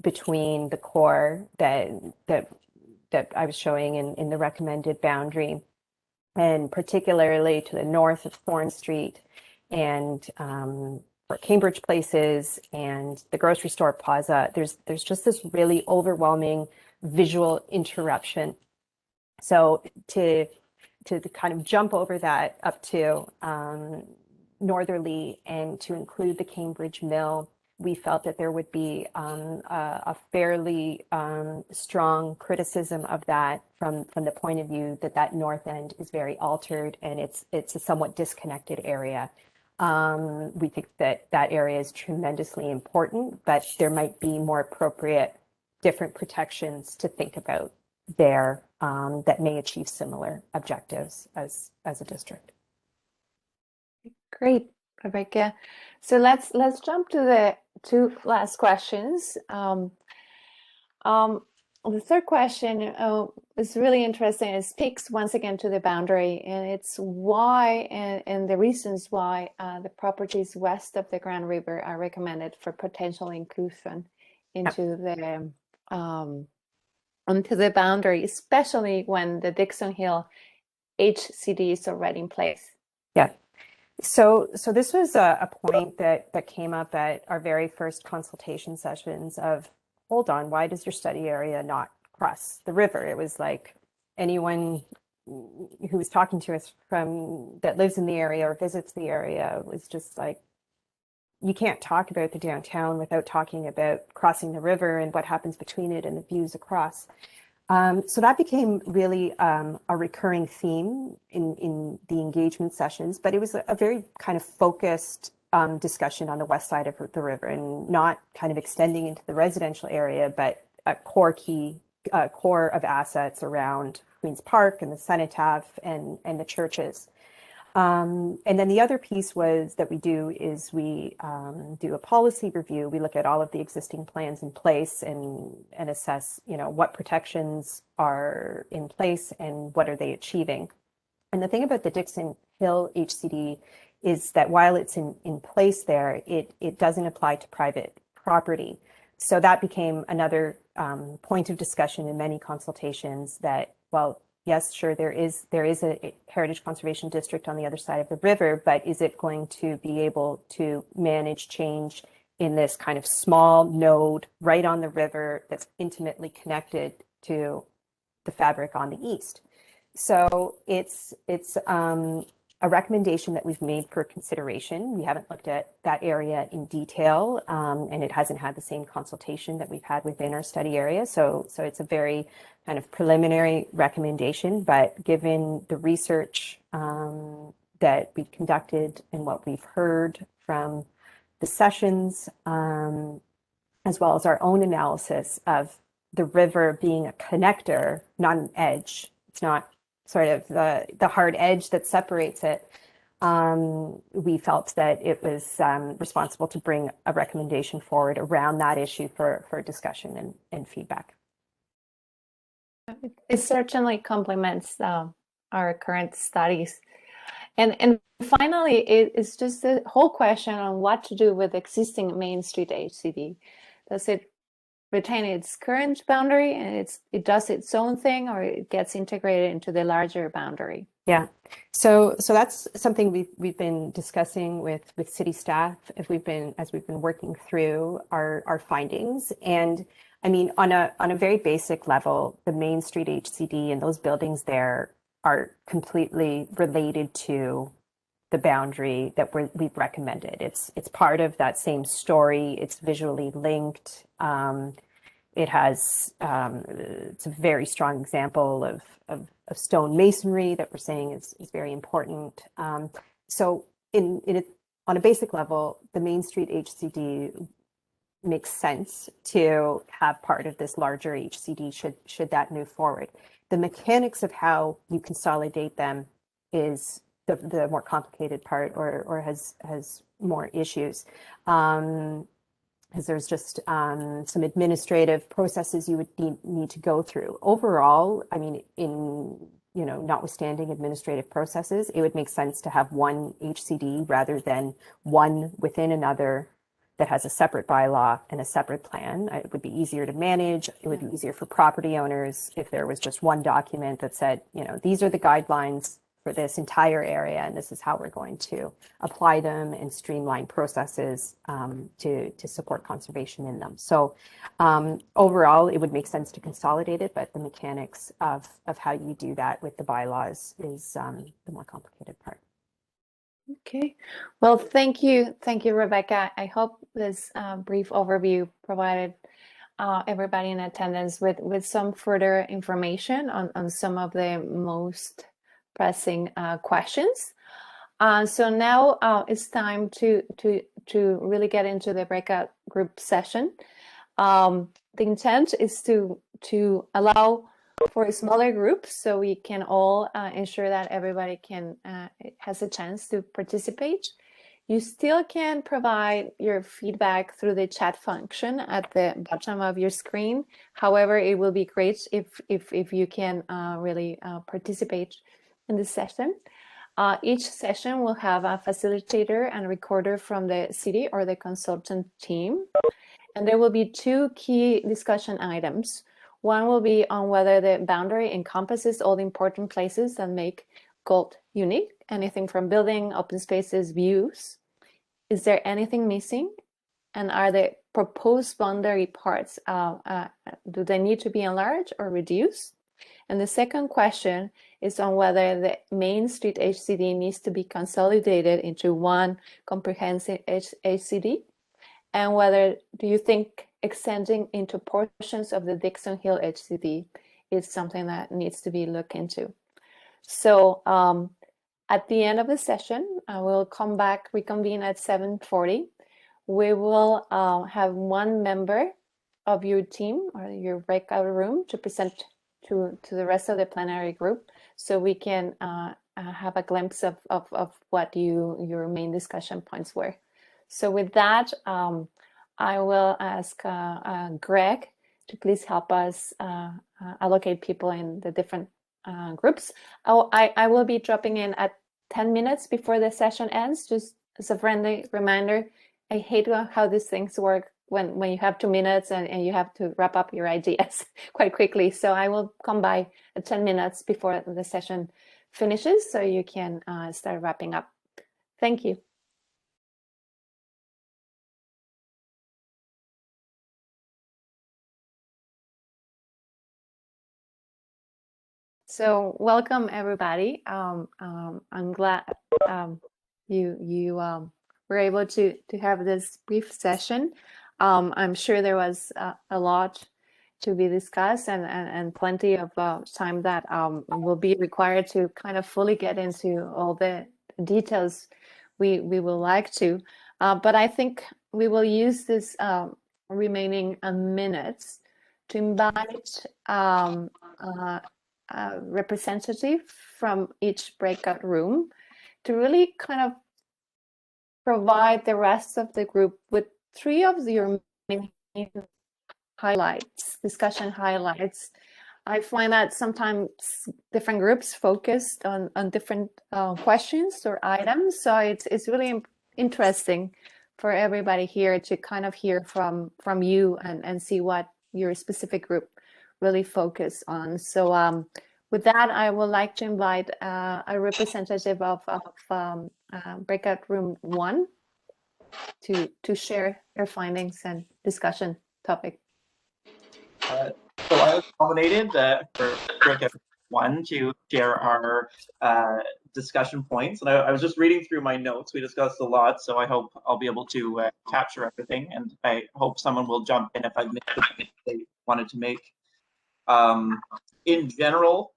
between the core that I was showing in the recommended boundary, and particularly to the north of Thorne Street and where Cambridge Place is and the grocery store plaza. There's just this really overwhelming visual interruption. So to kind of jump over that up to northerly and to include the Cambridge Mill, we felt that there would be a fairly strong criticism of that from the point of view that that north end is very altered and it's a somewhat disconnected area. We think that that area is tremendously important, but there might be more appropriate different protections to think about there that may achieve similar objectives as a district. Great, Rebecca. So let's jump to the two last questions. The third question is really interesting. It speaks once again to the boundary, and it's why and the reasons why the properties west of the Grand River are recommended for potential inclusion into the boundary, especially when the Dixon Hill HCD is already in place. Yeah. So this was a point that came up at our very first consultation sessions of, hold on, why does your study area not cross the river? It was like anyone who was talking to us that lives in the area or visits the area was just like, you can't talk about the downtown without talking about crossing the river and what happens between it and the views across. So that became really a recurring theme in the engagement sessions, but it was a very kind of focused discussion on the west side of the river and not kind of extending into the residential area, but a core of assets around Queen's Park and the Cenotaph and the churches. And then the other piece that we do is we do a policy review. We look at all of the existing plans in place and assess, what protections are in place and what are they achieving. And the thing about the Dixon Hill HCD is that while it's in place there, it doesn't apply to private property. So that became another point of discussion in many consultations that, well, yes, sure, there is a heritage conservation district on the other side of the river, but is it going to be able to manage change in this kind of small node right on the river that's intimately connected to the fabric on the east? So it's a recommendation that we've made for consideration. We haven't looked at that area in detail, and it hasn't had the same consultation that we've had within our study area. So it's a very kind of preliminary recommendation, but given the research that we've conducted and what we've heard from the sessions, as well as our own analysis of the river being a connector, not an edge. It's not sort of the hard edge that separates it. We felt that it was responsible to bring a recommendation forward around that issue for discussion and feedback. It certainly complements our current studies. And finally, it's just the whole question on what to do with existing Main Street HCD. Does it retain its current boundary and it does its own thing, or it gets integrated into the larger boundary? Yeah, so that's something we've been discussing with city staff as we've been working through our findings. And I mean, on a very basic level, the Main Street HCD and those buildings there are completely related to the boundary that we've recommended. It's part of that same story. It's visually linked. It has it's a very strong example of stone masonry that we're saying is very important. So on a basic level, the Main Street HCD makes sense to have part of this larger HCD should that move forward. The mechanics of how you consolidate them is the more complicated part, or has more issues. Because there's just some administrative processes you would need to go through. Overall, I mean, notwithstanding administrative processes, it would make sense to have one HCD rather than one within another that has a separate bylaw and a separate plan. It would be easier to manage. It would be easier for property owners if there was just one document that said, these are the guidelines for this entire area, and this is how we're going to apply them and streamline processes to support conservation in them. So overall, it would make sense to consolidate it, but the mechanics of how you do that with the bylaws is the more complicated part. Okay, well, thank you, Rebecca. I hope this brief overview provided everybody in attendance with some further information on some of the most pressing questions. So now it's time to really get into the breakout group session. The intent is to allow for smaller groups so we can all ensure that everybody has a chance to participate. You still can provide your feedback through the chat function at the bottom of your screen. However, it will be great if you can really participate in this session. Each session will have a facilitator and recorder from the city or the consultant team. And there will be two key discussion items. One will be on whether the boundary encompasses all the important places that make Galt unique, anything from building, open spaces, views. Is there anything missing? And are the proposed boundary parts, do they need to be enlarged or reduced? And the second question is on whether the Main Street HCD needs to be consolidated into one comprehensive HCD, and whether do you think extending into portions of the Dixon Hill HCD is something that needs to be looked into. So at the end of the session, I will reconvene at 7:40. We will have one member of your team or your breakout room to present to the rest of the plenary group, so we can have a glimpse of what your main discussion points were. So with that, I will ask Greg to please help us allocate people in the different groups. I will be dropping in at 10 minutes before the session ends, just as a friendly reminder. I hate how these things work when you have 2 minutes and you have to wrap up your ideas quite quickly. So I will come by at 10 minutes before the session finishes so you can start wrapping up. Thank you. So welcome everybody. I'm glad you were able to have this brief session. I'm sure there was a lot to be discussed and plenty of time that will be required to kind of fully get into all the details we would like to. But I think we will use this remaining minutes to invite a representative from each breakout room to really kind of provide the rest of the group with 3 of your main highlights, discussion highlights. I find that sometimes different groups focused on different questions or items. So it's really interesting for everybody here to kind of hear from you and see what your specific group really focus on. So with that, I would like to invite a representative of Breakout Room 1 to share their findings and discussion topic. So I was nominated for Breakout 1 to share our discussion points. And I was just reading through my notes. We discussed a lot, so I hope I'll be able to capture everything. And I hope someone will jump in if I've missed the point they wanted to make. In general,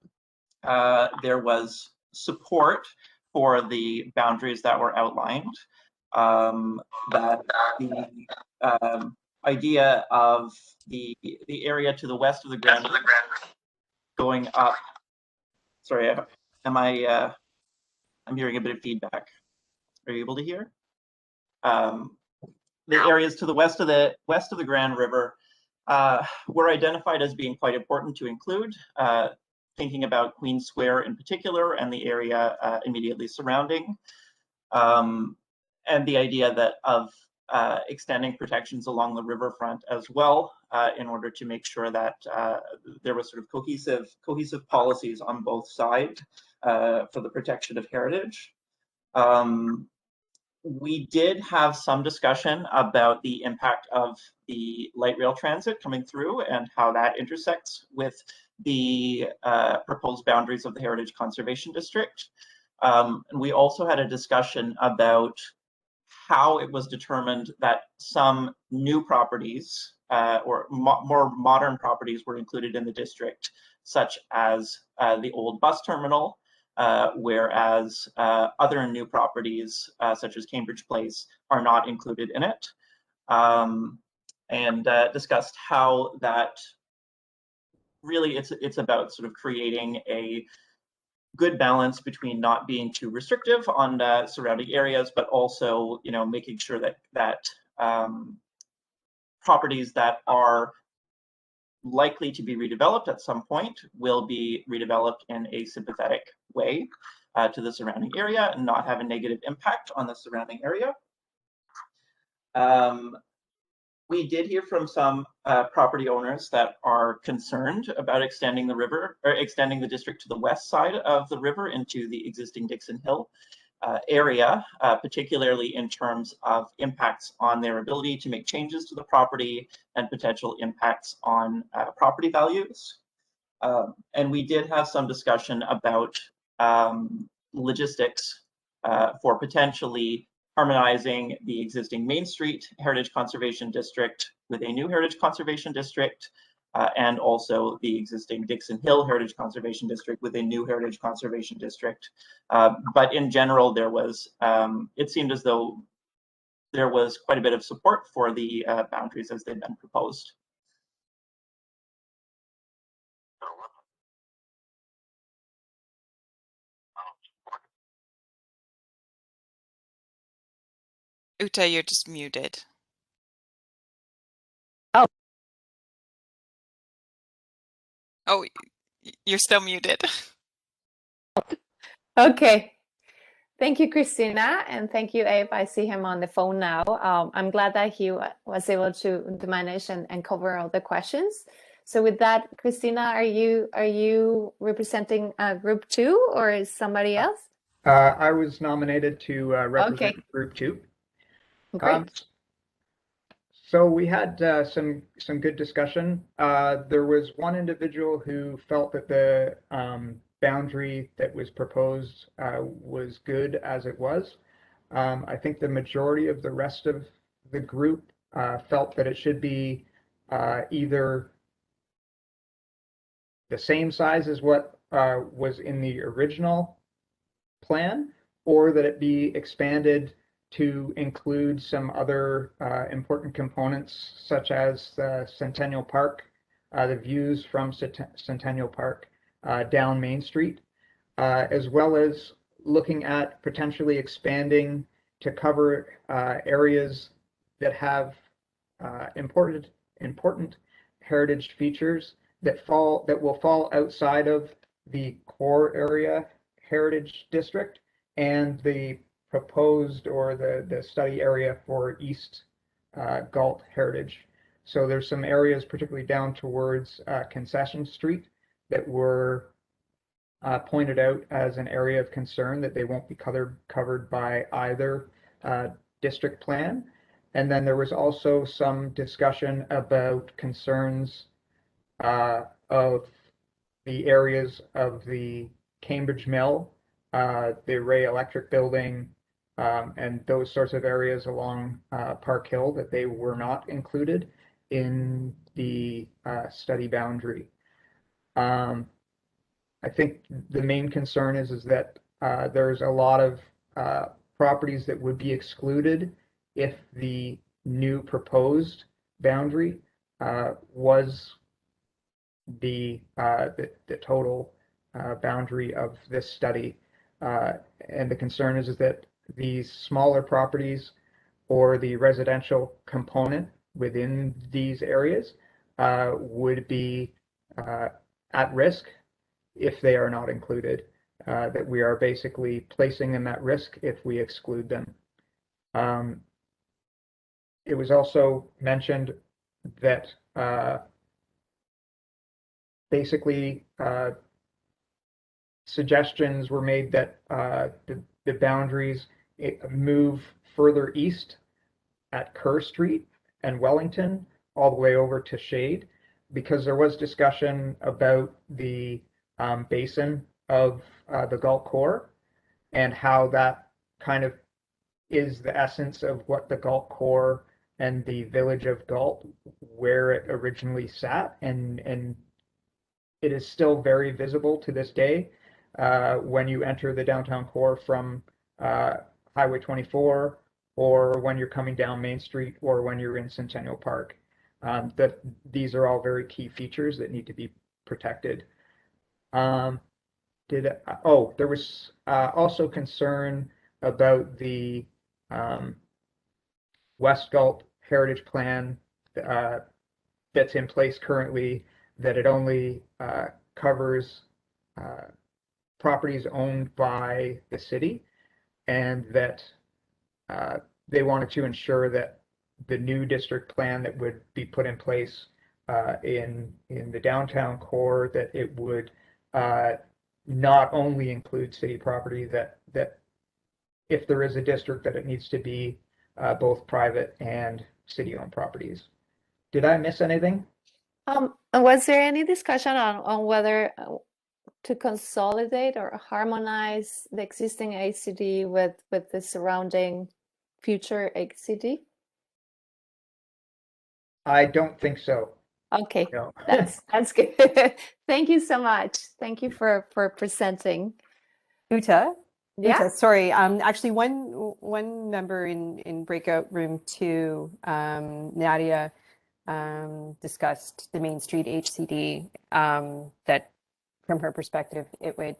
there was support for the boundaries that were outlined. That the idea of the area to the west of the Grand River going up. Sorry, I'm hearing a bit of feedback. Are you able to hear? The areas to the west of the Grand River were identified as being quite important to include, thinking about Queen Square in particular and the area immediately surrounding, and the idea that of extending protections along the riverfront as well, in order to make sure that there was sort of cohesive policies on both sides for the protection of heritage. We did have some discussion about the impact of the light rail transit coming through and how that intersects with the proposed boundaries of the Heritage Conservation District. And we also had a discussion about how it was determined that some new properties or more modern properties were included in the district, such as the old bus terminal, whereas other new properties, such as Cambridge Place, are not included in it, and discussed how that really it's about sort of creating a good balance between not being too restrictive on surrounding areas, but also, you know, making sure that properties that are likely to be redeveloped at some point will be redeveloped in a sympathetic way to the surrounding area and not have a negative impact on the surrounding area. We did hear from some property owners that are concerned about extending the river or extending the district to the west side of the river into the existing Dixon Hill area, particularly in terms of impacts on their ability to make changes to the property and potential impacts on property values. And we did have some discussion about logistics for potentially harmonizing the existing Main Street Heritage Conservation District with a new Heritage Conservation District, and also the existing Dixon Hill Heritage Conservation District with a new Heritage Conservation District. But in general, there was, it seemed as though there was quite a bit of support for the boundaries as they've been proposed. Uta, you're just muted. Oh, you're still muted. Okay. Thank you, Christina, and thank you, Abe. I see him on the phone now. I'm glad that he was able to manage and cover all the questions. So with that, Christina, are you representing Group 2 or is somebody else? I was nominated to represent Group 2. Great. So we had some good discussion. There was one individual who felt that the boundary that was proposed was good as it was. I think the majority of the rest of the group felt that it should be either the same size as what was in the original plan, or that it be expanded to include some other important components, such as Centennial Park, the views from Centennial Park down Main Street, as well as looking at potentially expanding to cover areas that have important heritage features that will fall outside of the core area heritage district and the proposed or the study area for East Galt Heritage. So there's some areas, particularly down towards Concession Street, that were pointed out as an area of concern, that they won't be covered by either district plan. And then there was also some discussion about concerns of the areas of the Cambridge Mill, the Ray Electric Building, and those sorts of areas along Park Hill, that they were not included in the study boundary. I think the main concern is that there's a lot of properties that would be excluded if the new proposed boundary was the total boundary of this study. And the concern is that these smaller properties or the residential component within these areas would be at risk if they are not included, that we are basically placing them at risk if we exclude them. It was also mentioned that basically suggestions were made that the boundaries move further east at Kerr Street and Wellington all the way over to Shade, because there was discussion about the basin of the Galt core and how that kind of is the essence of what the Galt core and the village of Galt, where it originally sat, and it is still very visible to this day when you enter the downtown core from Highway 24, or when you're coming down Main Street, or when you're in Centennial Park. That these are all very key features that need to be protected. There was also concern about the West Galt Heritage Plan that's in place currently, that it only covers properties owned by the city, and that they wanted to ensure that the new district plan that would be put in place in the downtown core, that it would not only include city property, that if there is a district, that it needs to be both private and city-owned properties. Did I miss anything? Was there any discussion on whether to consolidate or harmonize the existing ACD with the surrounding future ACD? I don't think so. Okay, No. that's good. Thank you so much. Thank you for presenting. Uta, Yeah. Uta, sorry. Actually, one member in breakout room 2, Nadia, discussed the Main Street HCD, that from her perspective, it would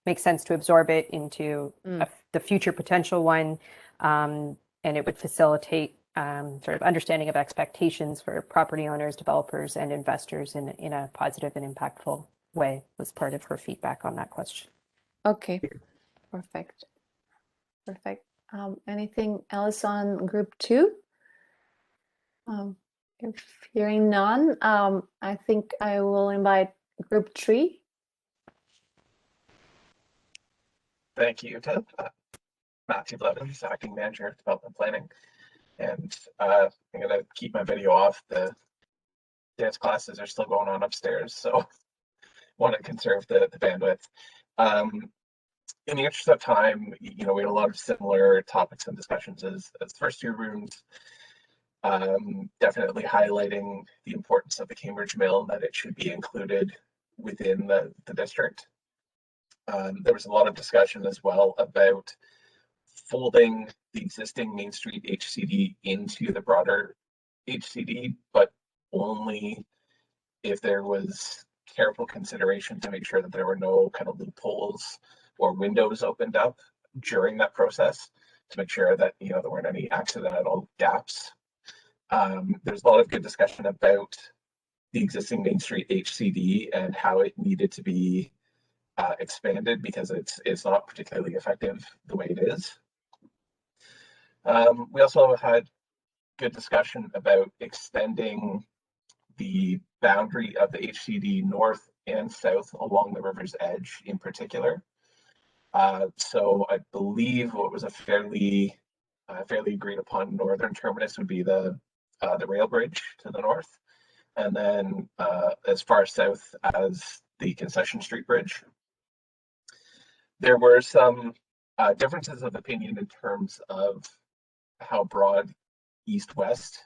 make sense to absorb it into the future potential one, and it would facilitate sort of understanding of expectations for property owners, developers, and investors in a positive and impactful way, was part of her feedback on that question. Okay, perfect. Perfect. Anything else on group 2? If hearing none, I think I will invite group 3. Thank you, Ted. Matthew Blevins, Acting Manager of Development Planning. And I'm going to keep my video off. The dance classes are still going on upstairs, so want to conserve the bandwidth. In the interest of time, we had a lot of similar topics and discussions as first year rooms. Definitely highlighting the importance of the Cambridge Mill, that it should be included within the district. There was a lot of discussion as well about folding the existing Main Street HCD into the broader HCD, but only if there was careful consideration to make sure that there were no kind of loopholes or windows opened up during that process, to make sure that there weren't any accidental gaps. There's a lot of good discussion about the existing Main Street HCD and how it needed to be expanded, because it's not particularly effective the way it is. We also had good discussion about extending the boundary of the HCD north and south along the river's edge in particular. So I believe what was a fairly agreed upon northern terminus would be the rail bridge to the north, and then as far south as the Concession Street Bridge. There were some differences of opinion in terms of how broad east-west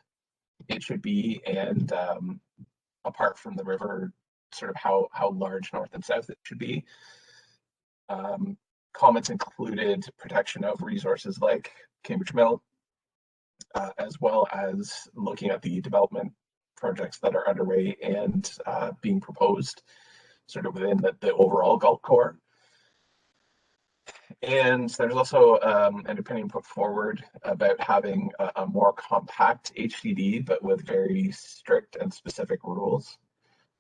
it should be, and apart from the river, sort of how large north and south it should be. Comments included protection of resources like Cambridge Mill, as well as looking at the development projects that are underway and being proposed sort of within the overall Galt core. And there's also an opinion put forward about having a more compact HCD, but with very strict and specific rules.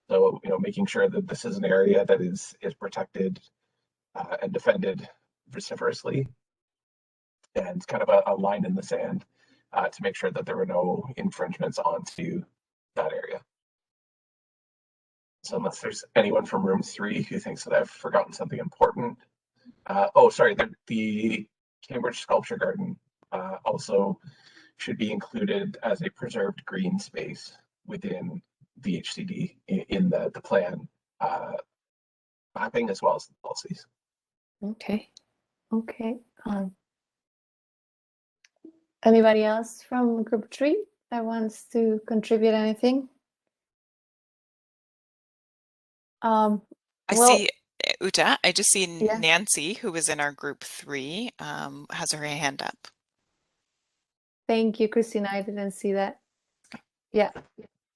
So, making sure that this is an area that is protected and defended vociferously, and kind of a line in the sand to make sure that there were no infringements onto that area. So unless there's anyone from room 3 who thinks that I've forgotten something important. Oh, sorry, the Cambridge Sculpture Garden also should be included as a preserved green space within the HCD in the plan mapping as well as the policies. Okay. Anybody else from group 3 that wants to contribute anything? I see, Uta, I just see Yeah. Nancy, who was in our group 3, has her hand up. Thank you, Christina. I didn't see that. Yeah.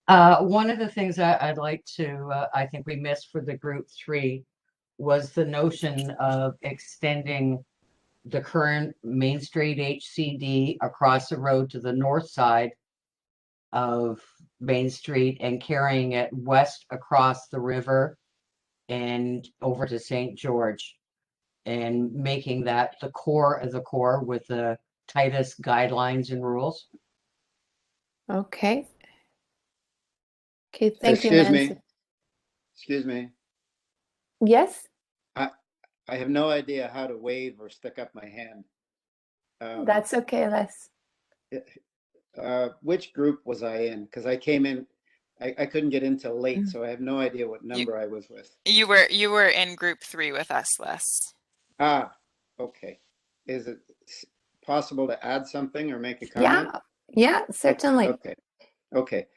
One of the things I'd like to, I think we missed for the group 3 was the notion of extending the current Main Street HCD across the road to the north side of Main Street and carrying it west across the river and over to St. George, and making that the core of the core with the tightest guidelines and rules. Okay. Thank you, Nancy. Excuse me. Yes. I have no idea how to wave or stick up my hand. That's okay, Les. Which group was I in? Because I came in, I couldn't get in till late, so I have no idea what number I was with. You were in group 3 with us, Les. Ah, okay. Is it possible to add something or make a comment? Yeah, certainly. Okay.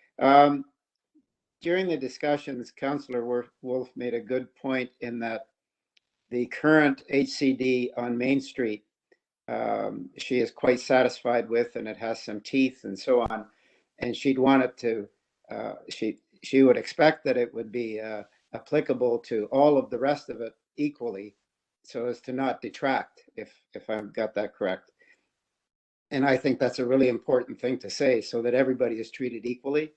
During the discussions, Councillor Wolf made a good point in that the current HCD on Main Street, she is quite satisfied with, and it has some teeth and so on. And she'd want it to, she would expect that it would be applicable to all of the rest of it equally, so as to not detract, if I've got that correct. And I think that's a really important thing to say, so that everybody is treated equally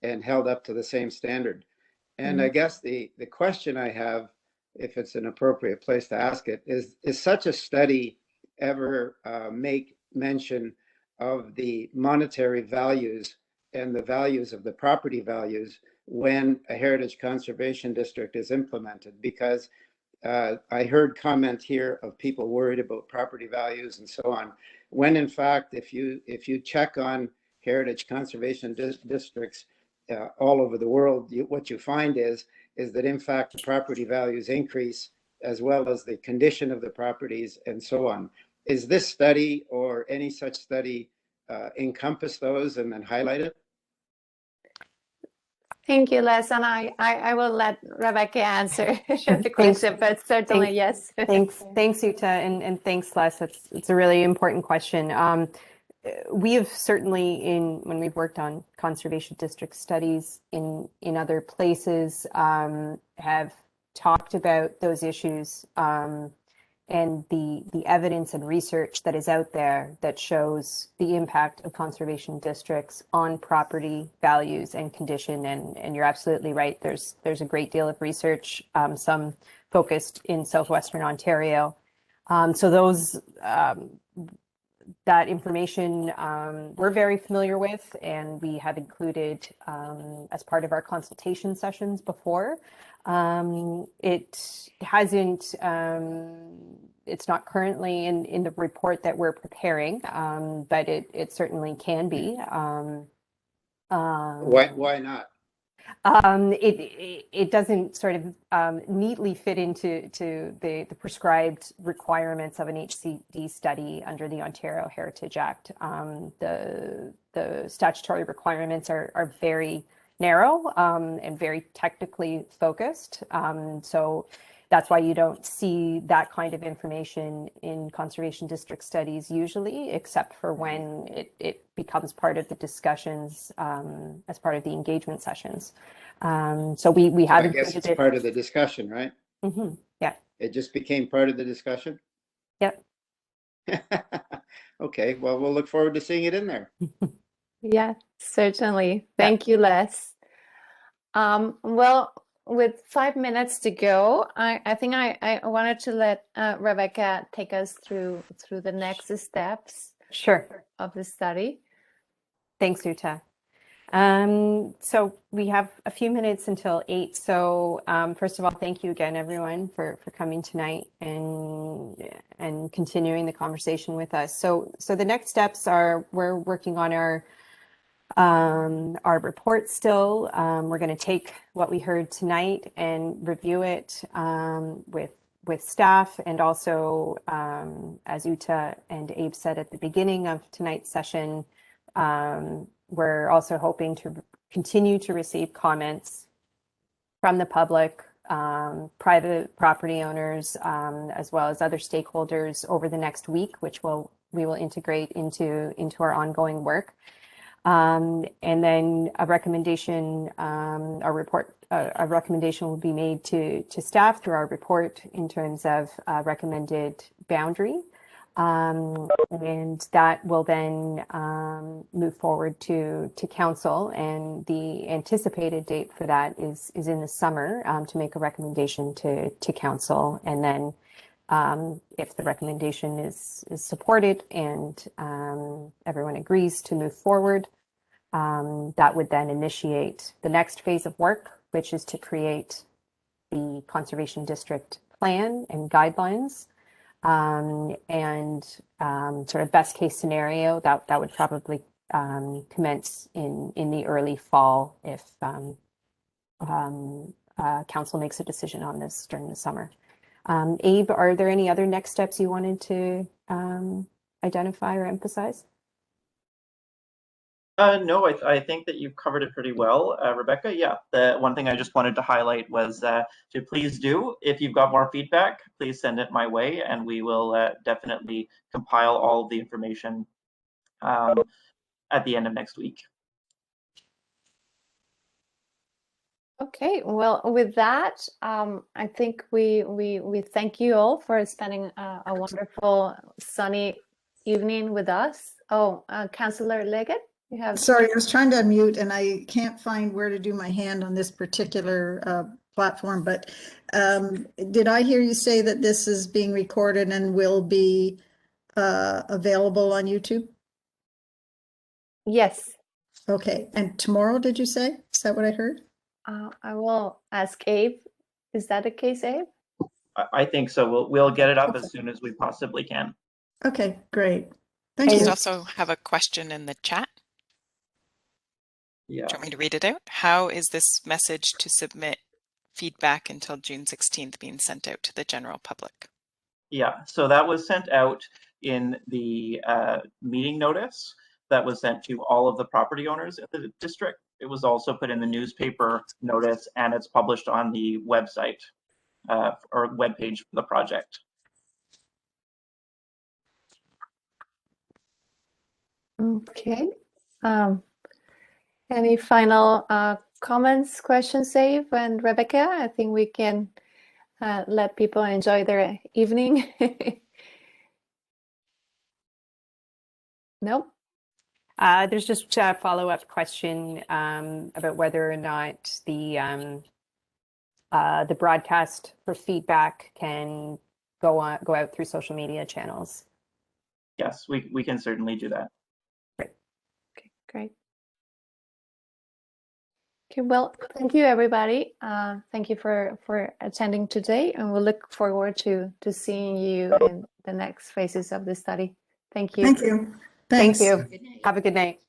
and held up to the same standard. And I guess the question I have, if it's an appropriate place to ask it, is such a study ever make mention of the monetary values and the values of the property values when a heritage conservation district is implemented? Because I heard comment here of people worried about property values and so on, when in fact, if you check on heritage conservation districts all over the world, what you find is that in fact the property values increase, as well as the condition of the properties and so on. Is this study or any such study encompass those and then highlight it? Thank you, Les, and I will let Rebecca answer the question, but certainly yes. Thanks, Uta, and thanks, Les. It's a really important question. We have certainly, when we've worked on conservation district studies in other places, have talked about those issues and the evidence and research that is out there that shows the impact of conservation districts on property values and condition. And you're absolutely right. There's a great deal of research, some focused in southwestern Ontario. So those that information we're very familiar with, and we have included as part of our consultation sessions before. It hasn't, it's not currently in the report that we're preparing, but it certainly can be. Why not? It doesn't sort of neatly fit into the prescribed requirements of an HCD study under the Ontario Heritage Act. The statutory requirements are very narrow and very technically focused. So that's why you don't see that kind of information in conservation district studies usually, except for when it becomes part of the discussions as part of the engagement sessions. So we have I guess it's part of the discussion, right? Mm-hmm. Yeah. It just became part of the discussion? Yep. Okay, well, we'll look forward to seeing it in there. Yeah, certainly. Thank you, Les. Well, with 5 minutes to go, I think I wanted to let Rebecca take us through the next steps Sure. of the study. Thanks, Uta. So we have a few minutes until 8. So first of all, thank you again, everyone, for coming tonight and continuing the conversation with us. So the next steps are we're working on our report still. We're going to take what we heard tonight and review it with staff, and also, as Uta and Abe said at the beginning of tonight's session, we're also hoping to continue to receive comments from the public, private property owners, as well as other stakeholders over the next week, which we will integrate into our ongoing work. And then a recommendation, a recommendation will be made to staff through our report in terms of recommended boundary. And that will then move forward to council, and the anticipated date for that is in the summer to make a recommendation to council. And then if the recommendation is supported and everyone agrees to move forward, that would then initiate the next phase of work, which is to create the conservation district plan and guidelines. And sort of best case scenario, that would probably commence in the early fall if council makes a decision on this during the summer. Abe, are there any other next steps you wanted to identify or emphasize? No, I think that you've covered it pretty well, Rebecca. Yeah, the one thing I just wanted to highlight was to please do, if you've got more feedback, please send it my way, and we will definitely compile all of the information at the end of next week. Okay, well, with that, I think we thank you all for spending a wonderful sunny evening with us. Oh, Councillor Leggett, you have. Sorry, I was trying to unmute and I can't find where to do my hand on this particular platform, but did I hear you say that this is being recorded and will be available on YouTube? Yes. Okay, and tomorrow, did you say? Is that what I heard? I will ask Abe. Is that the case, Abe? I think so. We'll get it up as soon as we possibly can. Okay, great. Thank I you. just also have a question in the chat. Yeah. Do you want me to read it out? How is this message to submit feedback until June 16th being sent out to the general public? Yeah, so that was sent out in the meeting notice that was sent to all of the property owners in the district. It was also put in the newspaper notice, and it's published on the website or webpage for the project. Okay. Any final comments, questions, Abe and Rebecca? I think we can let people enjoy their evening. Nope. There's just a follow-up question about whether or not the broadcast for feedback can go out through social media channels. yes, we can certainly do that. Okay, great. Okay, well, thank you, everybody. Thank you for attending today, and we'll look forward to seeing you in the next phases of the study. Thank you. Thank you. Thank Thanks. you. Good night. Have a good night.